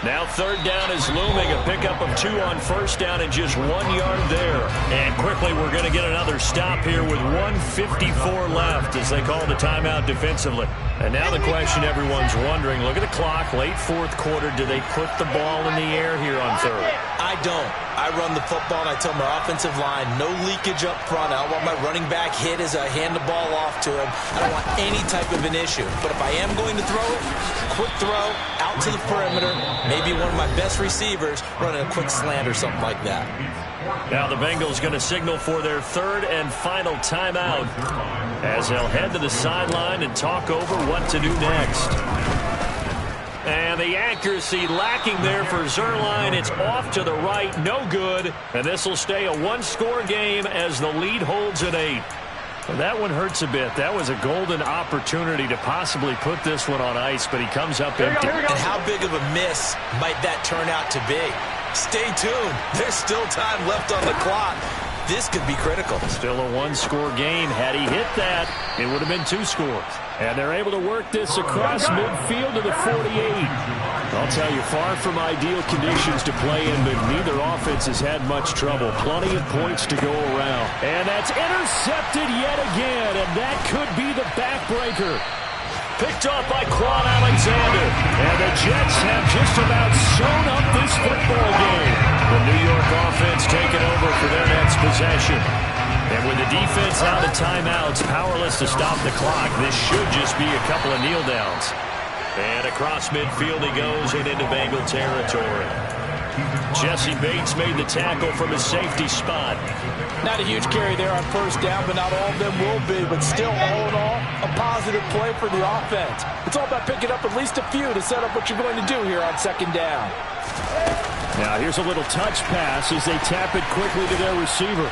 Now 3rd down is looming. A pickup of 2 on first down and just 1 yard there. And quickly we're going to get another stop here with 1:54 left as they call the timeout defensively. And now the question everyone's wondering, look at the clock, late 4th quarter. Do they put the ball in the air here on 3rd? I don't. I run the football and I tell my offensive line, no leakage up front. I don't want my running back hit as I hand the ball off to him. I don't want any type of an issue. But if I am going to throw it, quick throw, out to the perimeter, maybe one of my best receivers running a quick slant or something like that. Now the Bengals going to signal for their 3rd and final timeout as they'll head to the sideline and talk over what to do next. And the accuracy lacking there for Zerline. It's off to the right, no good. And this will stay a 1-score game as the lead holds at 8. Well, that one hurts a bit. That was a golden opportunity to possibly put this one on ice, but he comes up empty. And how big of a miss might that turn out to be? Stay tuned. There's still time left on the clock. This could be critical. Still a 1-score game. Had he hit that, it would have been 2 scores. And they're able to work this across midfield to the 48. I'll tell you, far from ideal conditions to play in, but neither offense has had much trouble. Plenty of points to go around. And that's intercepted yet again, and that could be the backbreaker. Picked off by Quan Alexander. And the Jets have just about sewn up this football game. The New York offense taking over for their next possession. And with the defense out of timeouts, powerless to stop the clock, this should just be a couple of kneel downs. And across midfield he goes and into Bengal territory. Jesse Bates made the tackle from his safety spot. Not a huge carry there on first down, but not all of them will be. But still, all in all, a positive play for the offense. It's all about picking up at least a few to set up what you're going to do here on 2nd down. Now here's a little touch pass as they tap it quickly to their receiver.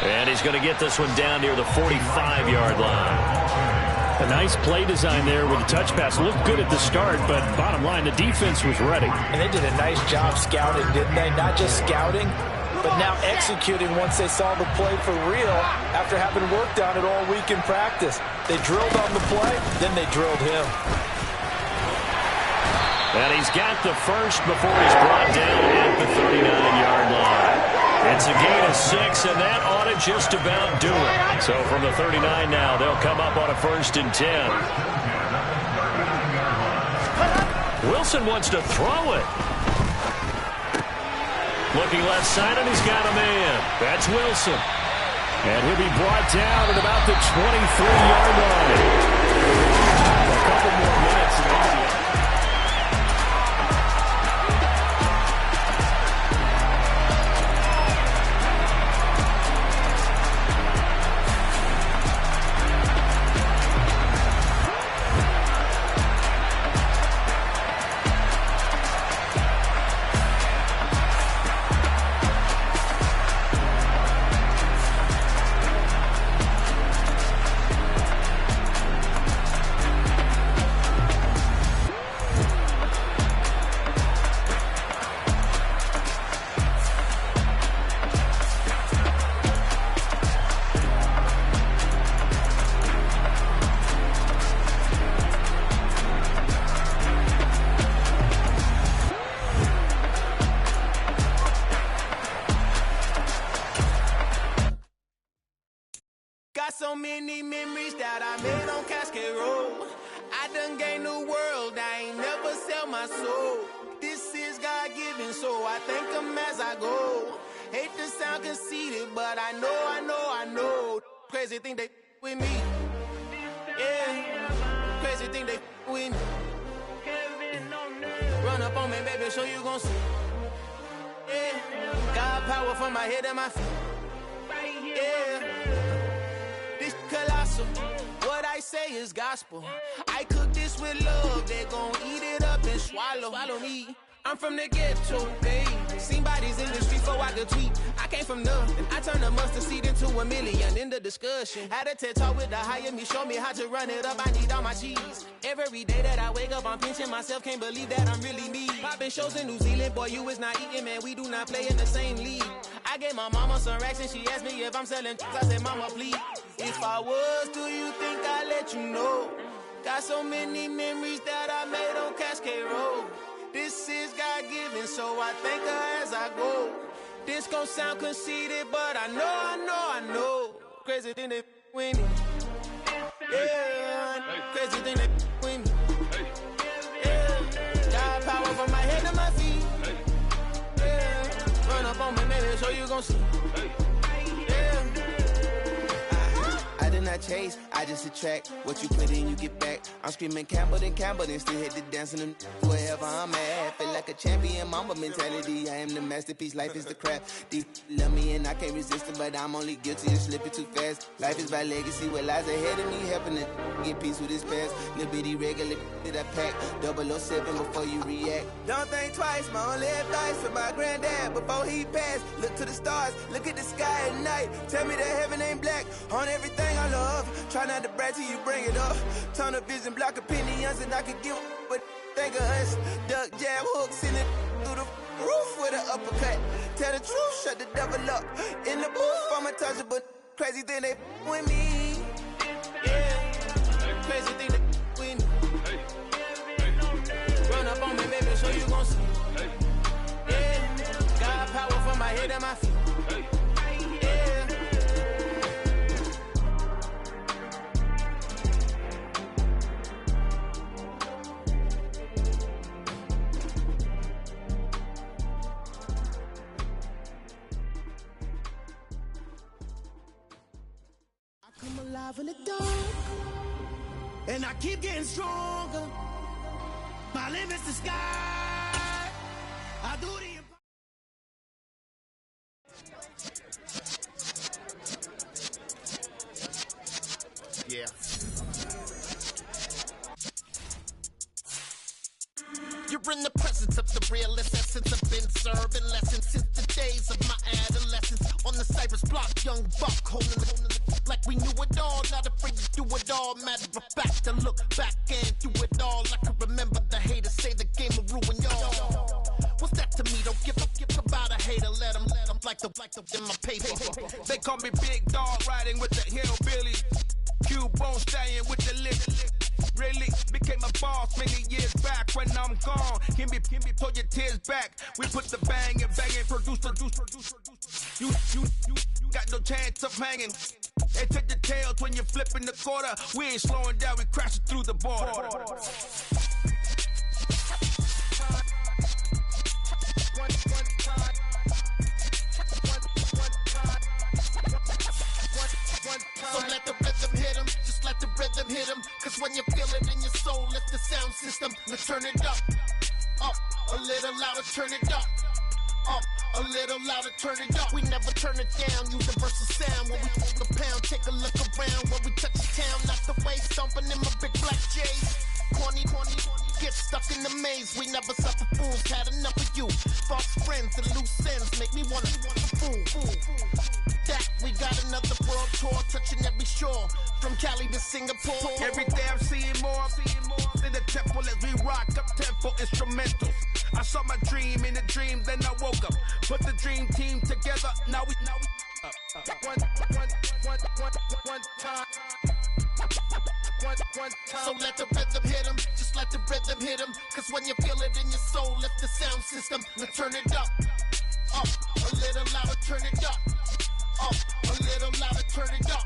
And he's going to get this one down near the 45-yard line. A nice play design there with the touch pass. Looked good at the start, but bottom line, the defense was ready. And they did a nice job scouting, didn't they? Not just scouting, but now executing once they saw the play for real after having worked on it all week in practice. They drilled on the play, then they drilled him. And he's got the first before he's brought down at the 39-yard line. It's a gain of 6, and that ought to just about do it. So from the 39 now, they'll come up on a 1st and 10. Wilson wants to throw it. Looking left side, and he's got a man. That's Wilson. And he'll be brought down at about the 23-yard line. A couple more minutes. many memories that I made on Cascade Road. I done gained the world, I ain't never sell my soul. This is God-given, so I thank him as I go. Hate to sound conceited, but I know. Crazy thing they with me. Yeah, crazy thing they with me. Run up on me, baby, so you gon' see. Yeah, got power from my head and my feet. Yeah, this colossal. What I say is gospel. I cook this with love. They gon' eat it up and swallow me. I'm from the ghetto, babe. Seen bodies in the street before I could tweet. I came from nothing. I turned a mustard seed into a million in the discussion. Had a TED talk with the higher me, show me how to run it up. I need all my cheese. Every day that I wake up, I'm pinching myself. Can't believe that I'm really me. Popping shows in New Zealand, boy, you is not eating, man. We do not play in the same league. I gave my mama some racks and she asked me if I'm selling. I said, mama, please. If I was, do you think I'd let you know? Got so many memories that I made on Cascade Road. This is God-given, so I thank her as I go. This gon' sound conceited, but I know. Crazy thing they with me. Yeah, crazy thing they with me. Yeah, got power from my head to my feet. Yeah, run up on me, baby, so you gon' see. Yeah. I did not chase, I just attract. What you put in, you get back. I'm screaming Campbell, then still hit the dance and wherever I'm at. Feel like a champion, mama mentality. I am the masterpiece, life is the craft. Deep love me and I can't resist it, but I'm only guilty of slipping too fast. Life is by legacy, what lies ahead of me, helping to get peace with this past. Little bitty regular that I pack, 007 before you react. Don't think twice, my only advice for my granddad before he passed. Look to the stars, look at the sky at night. Tell me that heaven ain't black on everything I love. Try not to brag till you bring it up. Tunnel vision, block opinions, and I could give but think of us. Duck jab hooks in it through the roof with an uppercut. Tell the truth, shut the devil up. In the booth, I'm untouchable. Crazy thing they with me. Yeah, crazy thing they with me. Run up on me, baby, so you gon' see. Yeah, got power from my head and my feet. In the dark, and I keep getting stronger. My limit's the sky. I do the yeah. You're in the presence of the realest essence. I've been serving lessons since the days of my adolescence. On the Cypress block, young buck holding the like we knew it all, not afraid to do it all. Matter of fact, to look back and do it all. I can remember the haters say the game will ruin y'all. What's that to me? Don't give about a hater. Let them like the in my paper. They call me Big Dog, riding with the hillbillies. Cubone staying with the lip. Really became a boss many years back. When I'm gone, can be pull your tears back. We put the bang and produce. You got no chance of hanging. They take the tails when you're flipping the quarter. We ain't slowing down, we crashing through the border. So let the rhythm hit him, just let the rhythm hit him. Cause when you feel it in your soul, lift the sound system. Let's turn it up, a little louder, turn it up. A little louder, turn it up. We never turn it down, universal sound. When we hold the pound, take a look around. When we touch the town, not the way, stomping in my big black J's. Corny, get stuck in the maze. We never suffer fools, had enough of you. False friends and loose ends make me wanna fool. That we got another world tour, touching every shore. From Cali to Singapore. Every day I'm seeing more in the temple as we rock up tempo instrumentals. I saw my dream in a dream, then I woke up. Put the dream team together, now we one time. So let the rhythm hit him, just let the rhythm hit him. Cause when you feel it in your soul, lift the sound system. Now turn it up, a little louder, turn it up, a little louder, turn it up.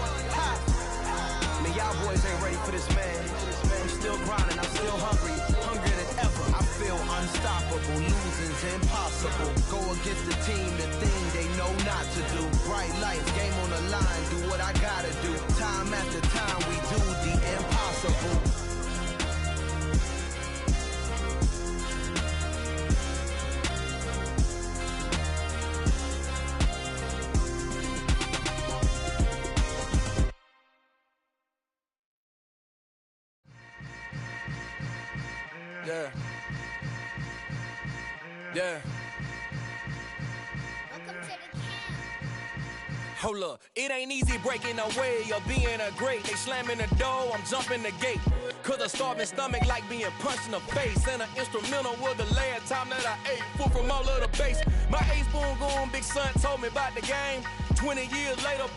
boys ain't ready for this man. I'm still grinding, I'm still hungry, hungrier than ever. I feel unstoppable, losing's impossible. Go against the team, the thing they know not to do. Bright lights, game on the line, do what I gotta do. Time after time, we do the impossible. Yeah. Yeah. Welcome to the camp. Hold up, it ain't easy breaking away or being a great. They slamming the door, I'm jumping the gate. Cause a starving stomach like being punched in the face. And an instrumental was the last time that I ate food from all of the bass. My ace boom goon, big son told me about the game. 20 years later,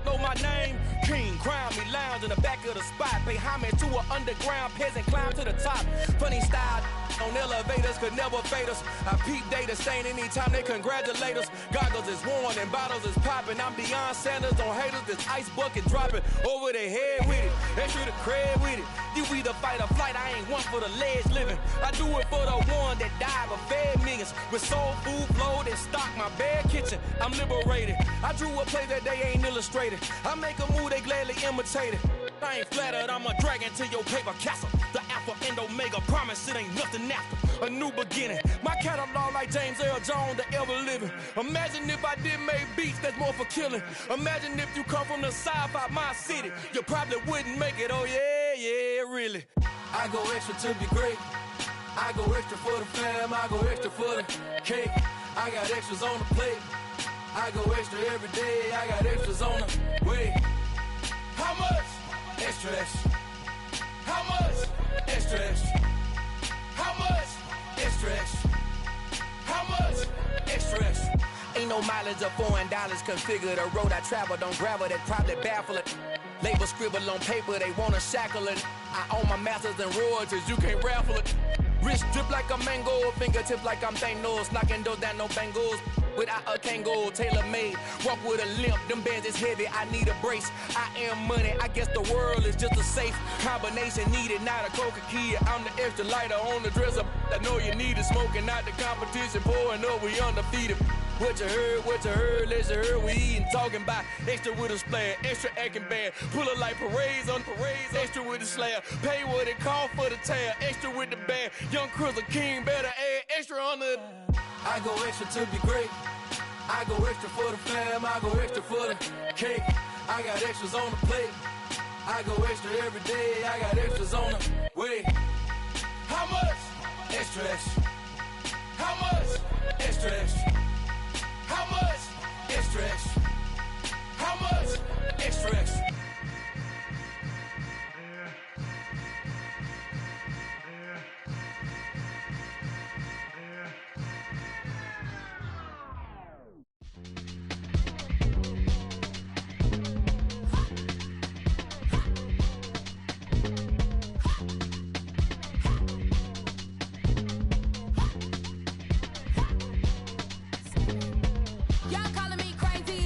know my name. King, crown me, lounge in the back of the spot. Pay homage to an underground peasant, climb to the top. Funny style on elevators could never fade us. I peep data stain anytime they congratulate us. Goggles is worn and bottles is popping. I'm Deion Sanders on haters, this ice bucket dropping over their head with it. Extra the cred with it. You either fight or flight, I ain't one for the ledge living. I do it for the one that died but fed millions. With soul food flowed and stocked my bad kitchen. I'm liberated. I drew a play that they ain't illustrated. I make a move, they gladly imitate it. I ain't flattered, I'm a dragon to your paper castle. The Alpha and Omega, promise it ain't nothing after. A new beginning. My catalog like James Earl Jones, the ever living. Imagine if I did make beats that's more for killing. Imagine if you come from the sci-fi, my city. You probably wouldn't make it, oh yeah, really. I go extra to be great. I go extra for the fam, I go extra for the cake. I got extras on the plate. I go extra every day, I got extras on the way. How much? Extra, extra. How much? Extra, extra. How much? Extra, extra. How much? Extra, extra. Ain't no mileage of $4 configure the road I travel. Don't gravel that probably baffle it. Label scribble on paper, they wanna shackle it. I own my masters and royalties, you can't raffle it. Wrist drip like a mango, fingertips like I'm Thanos. Knocking those down, no bangles. Without a Kango, tailor-made. Walk with a limp, them bands is heavy, I need a brace. I am money, I guess the world is just a safe combination needed, not a coca key. I'm the extra lighter on the dresser. I know you need it, smoking out the competition, pouring up, we undefeated. What you heard, let's you heard, we eatin', talking about extra with a splash, extra acting bad, pull it like parades on parades, extra with the slab, pay what it cost for the tab, extra with the band, young Chris a king, better add extra on the. I go extra to be great, I go extra for the fam, I go extra for the cake, I got extras on the plate, I go extra every day, I got extras on the way. How much? Extra, extra. How much? Extra, extra. How much? Extra, extra. How much? Extra, extra. Y'all calling me crazy.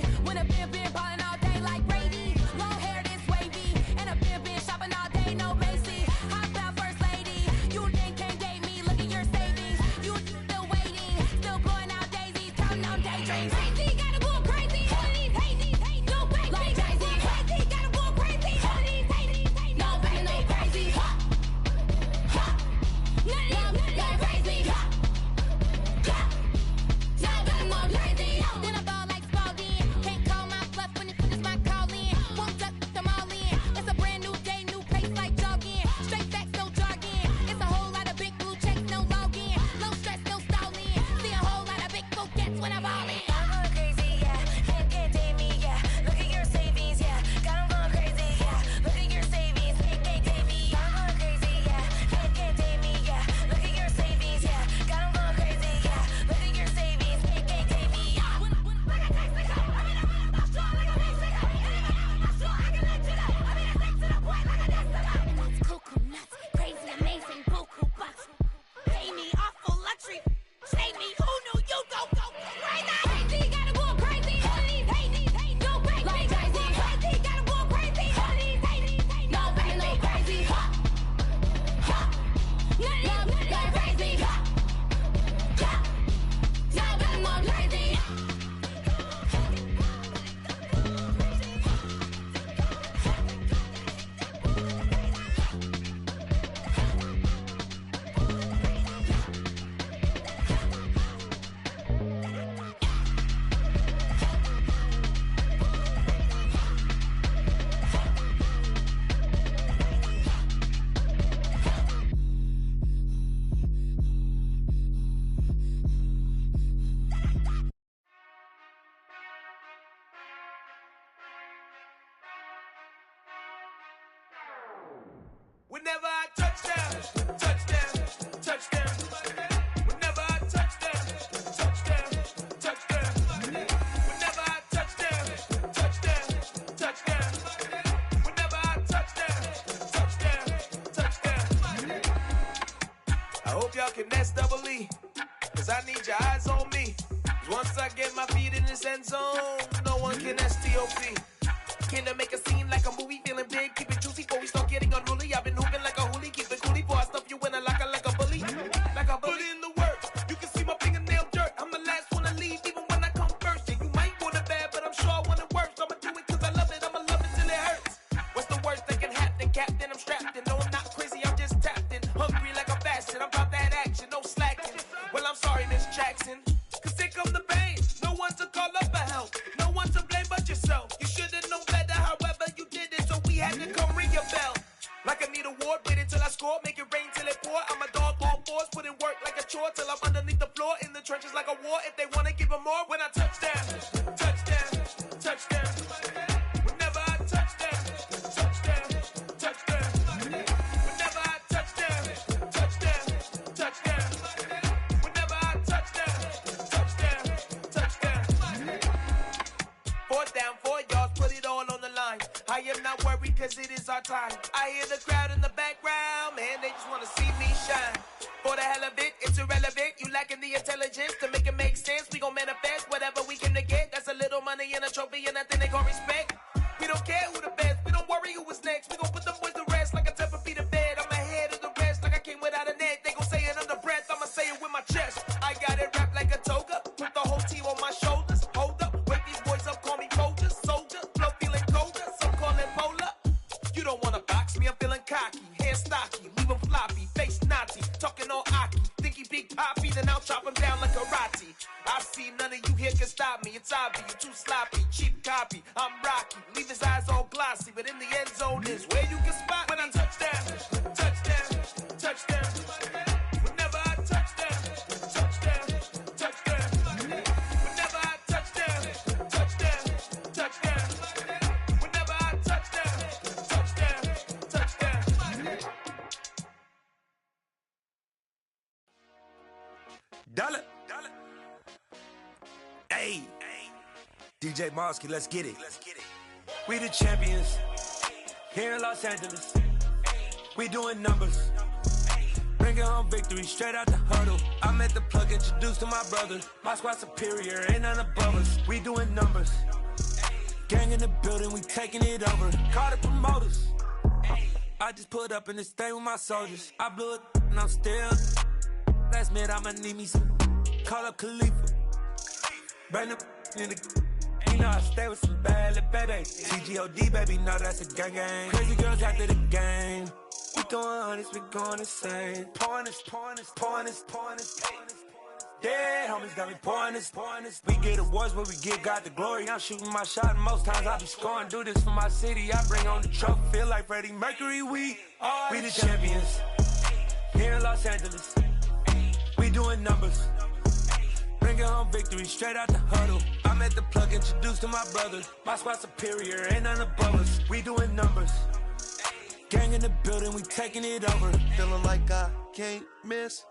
Whenever I touchdown, touchdown, touchdown. Whenever I touchdown, touchdown, touchdown. Whenever I touchdown, touchdown, touchdown. Whenever I touchdown, touchdown, touchdown. I hope y'all can nest double E, cause I need your eyes on me. Once I get my feet in this end zone, no one can STOP. Can I make a scene like a movie, feeling big, keep it juicy before we start getting unruly. I've been hooping like a hoolie, keep it coolie before I stuff you in a locker like a bully. Like a bully. Put in the work, you can see my fingernail dirt. I'm the last one to leave, even when I come first. Yeah, you might want it bad, but I'm sure I want it worse. I'ma do it cause I love it, I'ma love it till it hurts. What's the worst that can happen, Captain? I'm strapped in, no I'm not crazy, I'm just tapped in. Hungry like I'm fasting, I'm about that action, no slacking. Well, I'm sorry, Miss Jackson, cause here come the pain. No one to call up for help, no one to blame but yourself. You should've known better, however you did it, so we had to come ring your bell. Like I need a ward, wait until I score, make it rain till it pour. I'm a dog on force, put in work like a chore till I'm underneath the floor, in the trenches like a war. If they wanna give them more, when I touchdown, touchdown, touchdown. Whenever I touchdown, touchdown, touchdown. Whenever I touchdown, touchdown, touchdown. Whenever I touchdown, touchdown, touchdown. 4th down, 4 yards, put it all on the line. I am not worried cause it is our time. I hear the crowd in the background, man, they just wanna see me shine. For the hell of it, it's irrelevant. You lacking the intelligence to make it make sense. We gon' manifest whatever we can to get. That's a little money and a trophy and nothing they call respect. We don't care who the best, we don't worry who was next. We gon' put them boys to rest like a 10 feet of bed. I'm ahead of the rest like I came without a net. They gon' say it under breath, I'ma say it with my chest. I got it wrapped like a toga, put the whole team on my shoulders. Hold up, wake these boys up, call me Folger, soldier, flow feeling colder, some call it polar. You don't wanna box me, I'm feeling cocky, hair stocky, leave him floppy, face naughty, talking all aki, think he big poppy, then I'll chop him down like karate. I see none of you here can stop me, it's obvious, you too sloppy, cheap copy, I'm rocky, leave his eyes all glossy, but in the end zone is where you can spot when I touchdown, touchdown, touchdown. Whenever I touchdown, touchdown, touchdown. Whenever I touchdown, touchdown, touchdown. Whenever I touchdown, touchdown, touchdown. Dollar. Hey. DJ Mosky, let's get it. We the champions here in Los Angeles. We doing numbers. Bringing home victory straight out the huddle. I met the plug, introduced to my brother. My squad superior, ain't none above us. We doing numbers. Gang in the building, we taking it over. Call the promoters. I just put up in this thing with my soldiers. I blew it and I'm still. Last minute I'ma need me some. Call up Khalifa. Bring the in the. You know I stay with some bad little baby. TGOD baby, know that's a gang gang. Crazy girls after the game. We going honest, we going insane. Pouring this. Yeah, homies got me pouring this. We get awards, but we give God the glory. I'm shooting my shot, and most times I be scoring. Do this for my city, I bring on the trophy. Feel like Freddie Mercury, we the champions here in Los Angeles. We doing numbers. Bringing home victory straight out the huddle. I met the plug, introduced to my brother. My squad superior, ain't none above us. We doing numbers. Gang in the building, we taking it over. Feeling like I can't miss.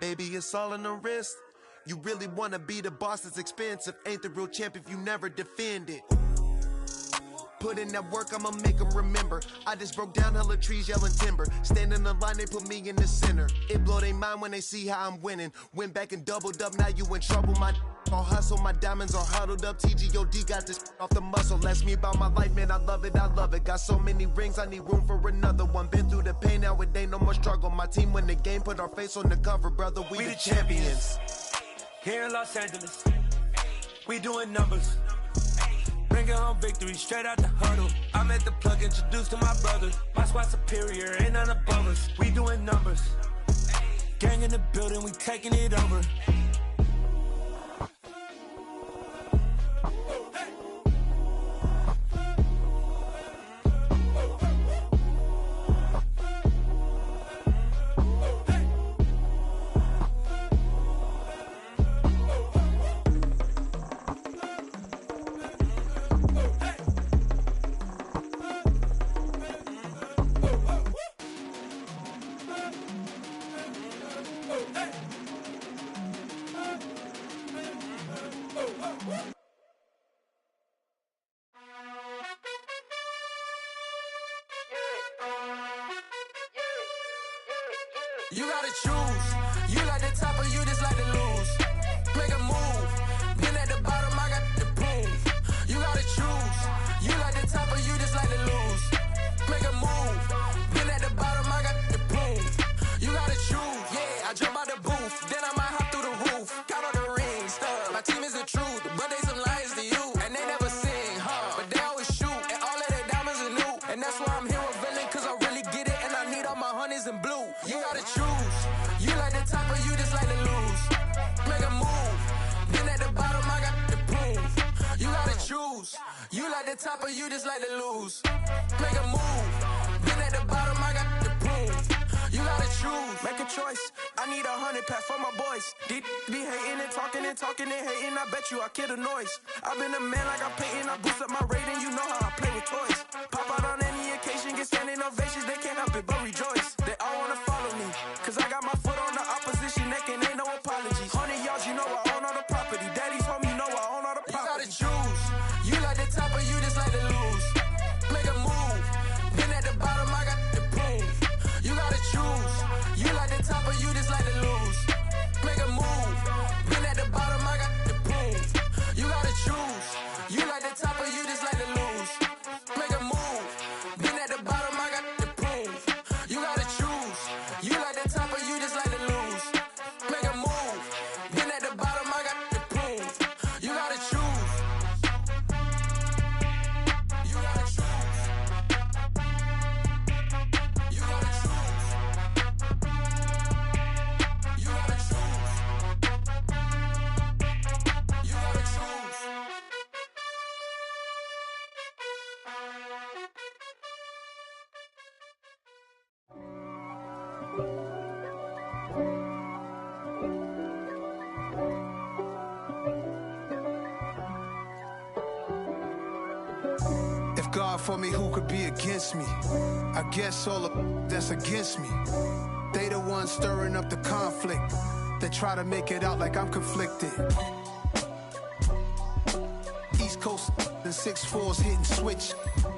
Baby, it's all in the wrist. You really wanna be the boss, it's expensive. Ain't the real champ if you never defend it. Put in that work, I'ma make them remember. I just broke down hella trees, yelling timber. Standing in the line, they put me in the center. It blow their mind when they see how I'm winning. Went back and doubled up, now you in trouble. My all hustle, my diamonds are huddled up. TGOD got this off the muscle. Ask me about my life, man, I love it. Got so many rings, I need room for another one. Been through the pain, now it ain't no more struggle. My team win the game, put our face on the cover, brother. We the champions. Here in Los Angeles, we doing numbers. Bringing home victory straight out the huddle. I met the plug, introduced to my brother. My squad superior, ain't none above us. We doing numbers. Gang in the building, we taking it over. You gotta choose. You like the top or you just like to lose. Make a move. Been at the bottom, I got the proof. You gotta choose. You like the top or you just like to lose. Make a move. Been at the bottom, I got the proof. You gotta choose. Yeah, I jump out the booth. Then I might hop through the roof. Count on the rings. My team is the truth, but they some liars to you. And they never sing, but they always shoot. And all of their diamonds are new. And that's why I'm here with villain, cause I really get it. And I need all my honeys in blue. You gotta choose. You like the top or you just like to lose. Make a move. Been at the bottom, I got the proof. You gotta choose. You like the top or you just like to lose. Make a move. Been at the bottom, I got the proof. You gotta choose. Make a choice. I need 100 pack for my boys. Be hating and talking and hating. I bet you I kill the noise. I've been a man like I'm Peyton. I boost up my rating. You know how I play with toys. Pop out on any occasion, get standing ovations. They can't help it but rejoice. They all wanna follow me, cause I got my foot on the opposition neck and ain't no apologies. 100 yards, you know I own all the property. Daddy's home, you know I own all the property. You gotta choose. You like the top or you just like to lose. Make a move. Been at the bottom, I got the proof. You gotta choose. You like the top or you just like to lose. Make a move. Been at the bottom, I got the proof. You gotta choose. You like the top or you just like to lose. Make a move. Been at the bottom, I got the proof. You gotta choose. You like the top or you just like to lose. Make a move. Been at the bottom, I got the proof. You gotta choose. You gotta choose. You gotta choose. You gotta choose. You gotta choose. If God for me, who could be against me? I guess all of that's against me. They the ones stirring up the conflict. They try to make it out like I'm conflicted. East Coast and 6'4's hitting switch.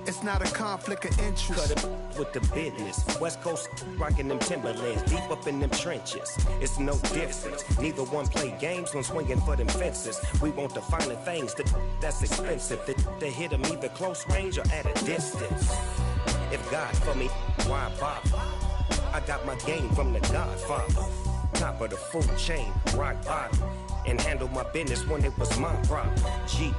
It's not a conflict of interest. Cut it with the business. West Coast rocking them Timberlands, deep up in them trenches. It's no difference. Neither one play games when swinging for them fences. We want the finer things that's expensive. That hit them either close range or at a distance. If God for me, why bother? I got my game from the Godfather. Top of the food chain, rock bottom. And handle my business when it was my problem. G.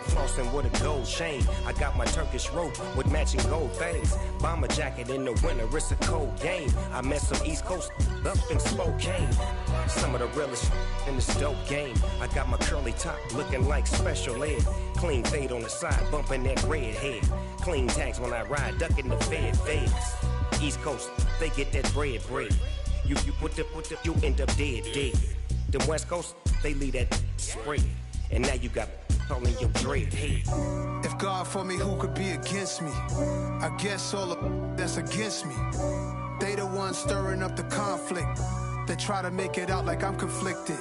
Flossing with a gold chain. I got my Turkish rope with matching gold things. Bomber jacket in the winter, it's a cold game. I met some East Coast up in Spokane. Some of the realest in this dope game. I got my curly top looking like special ed. Clean fade on the side, bumping that red head. Clean tags when I ride, ducking the feds. East Coast, they get that bread. You you end up dead. Them West Coast, they leave that spray. And now you got all in your dread head. If God for me, who could be against me? I guess all of that's against me. They the ones stirring up the conflict. They try to make it out like I'm conflicted.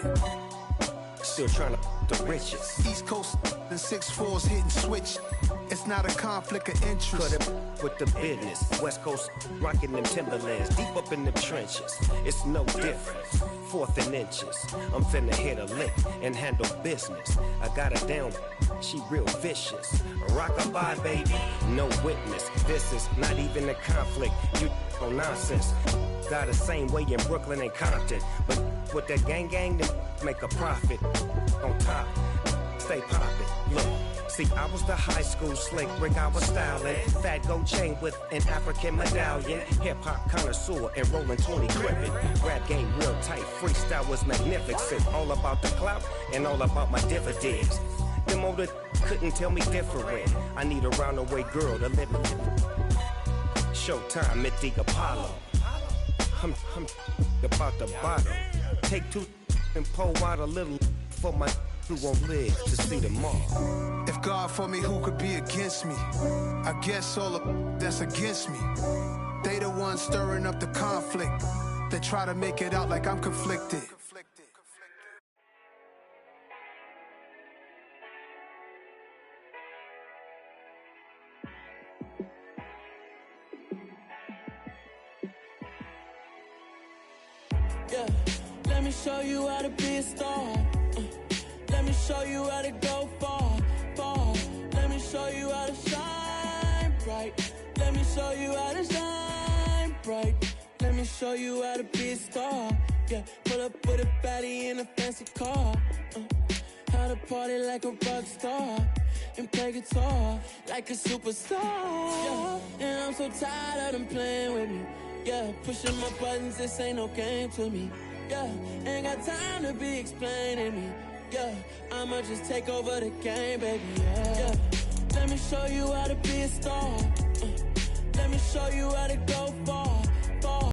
Still trying to the riches. East Coast and 6'4's hitting switch. It's not a conflict of interest. Cut it with the business. West Coast rocking them Timberlands, deep up in the trenches. It's no difference. 4th and inches. I'm finna hit a lick and handle business. I got her down, she real vicious. Rock-a-bye, baby, no witness. This is not even a conflict. You no nonsense. Got the same way in Brooklyn and Compton, but with that gang, then make a profit. On top, stay poppin'. Look. See, I was the high school slick Rick, I was styling. Fat gold chain with an African medallion. Hip-hop connoisseur and rolling 20 gripping. Rap game real tight, freestyle was magnificent. All about the clout and all about my dividends. Them older couldn't tell me different. I need a roundaway girl to live in. Showtime at the Apollo. I'm about the bottom. Take 2 and pull out a little for my who won't live to see tomorrow. If God for me, who could be against me? I guess all of that's against me. They the ones stirring up the conflict. They try to make it out like I'm conflicted. Yeah, let me show you how to be a star. Let me show you how to go far, far. Let me show you how to shine bright. Let me show you how to shine bright. Let me show you how to be a star. Yeah, pull up with a baddie in a fancy car. How to party like a rock star and play guitar like a superstar. Yeah, and I'm so tired of them playing with me. Yeah, pushing my buttons, this ain't no game to me. Yeah, ain't got time to be explaining me. Yeah, I'ma just take over the game, baby. Yeah, let me show you how to be a star. Let me show you how to go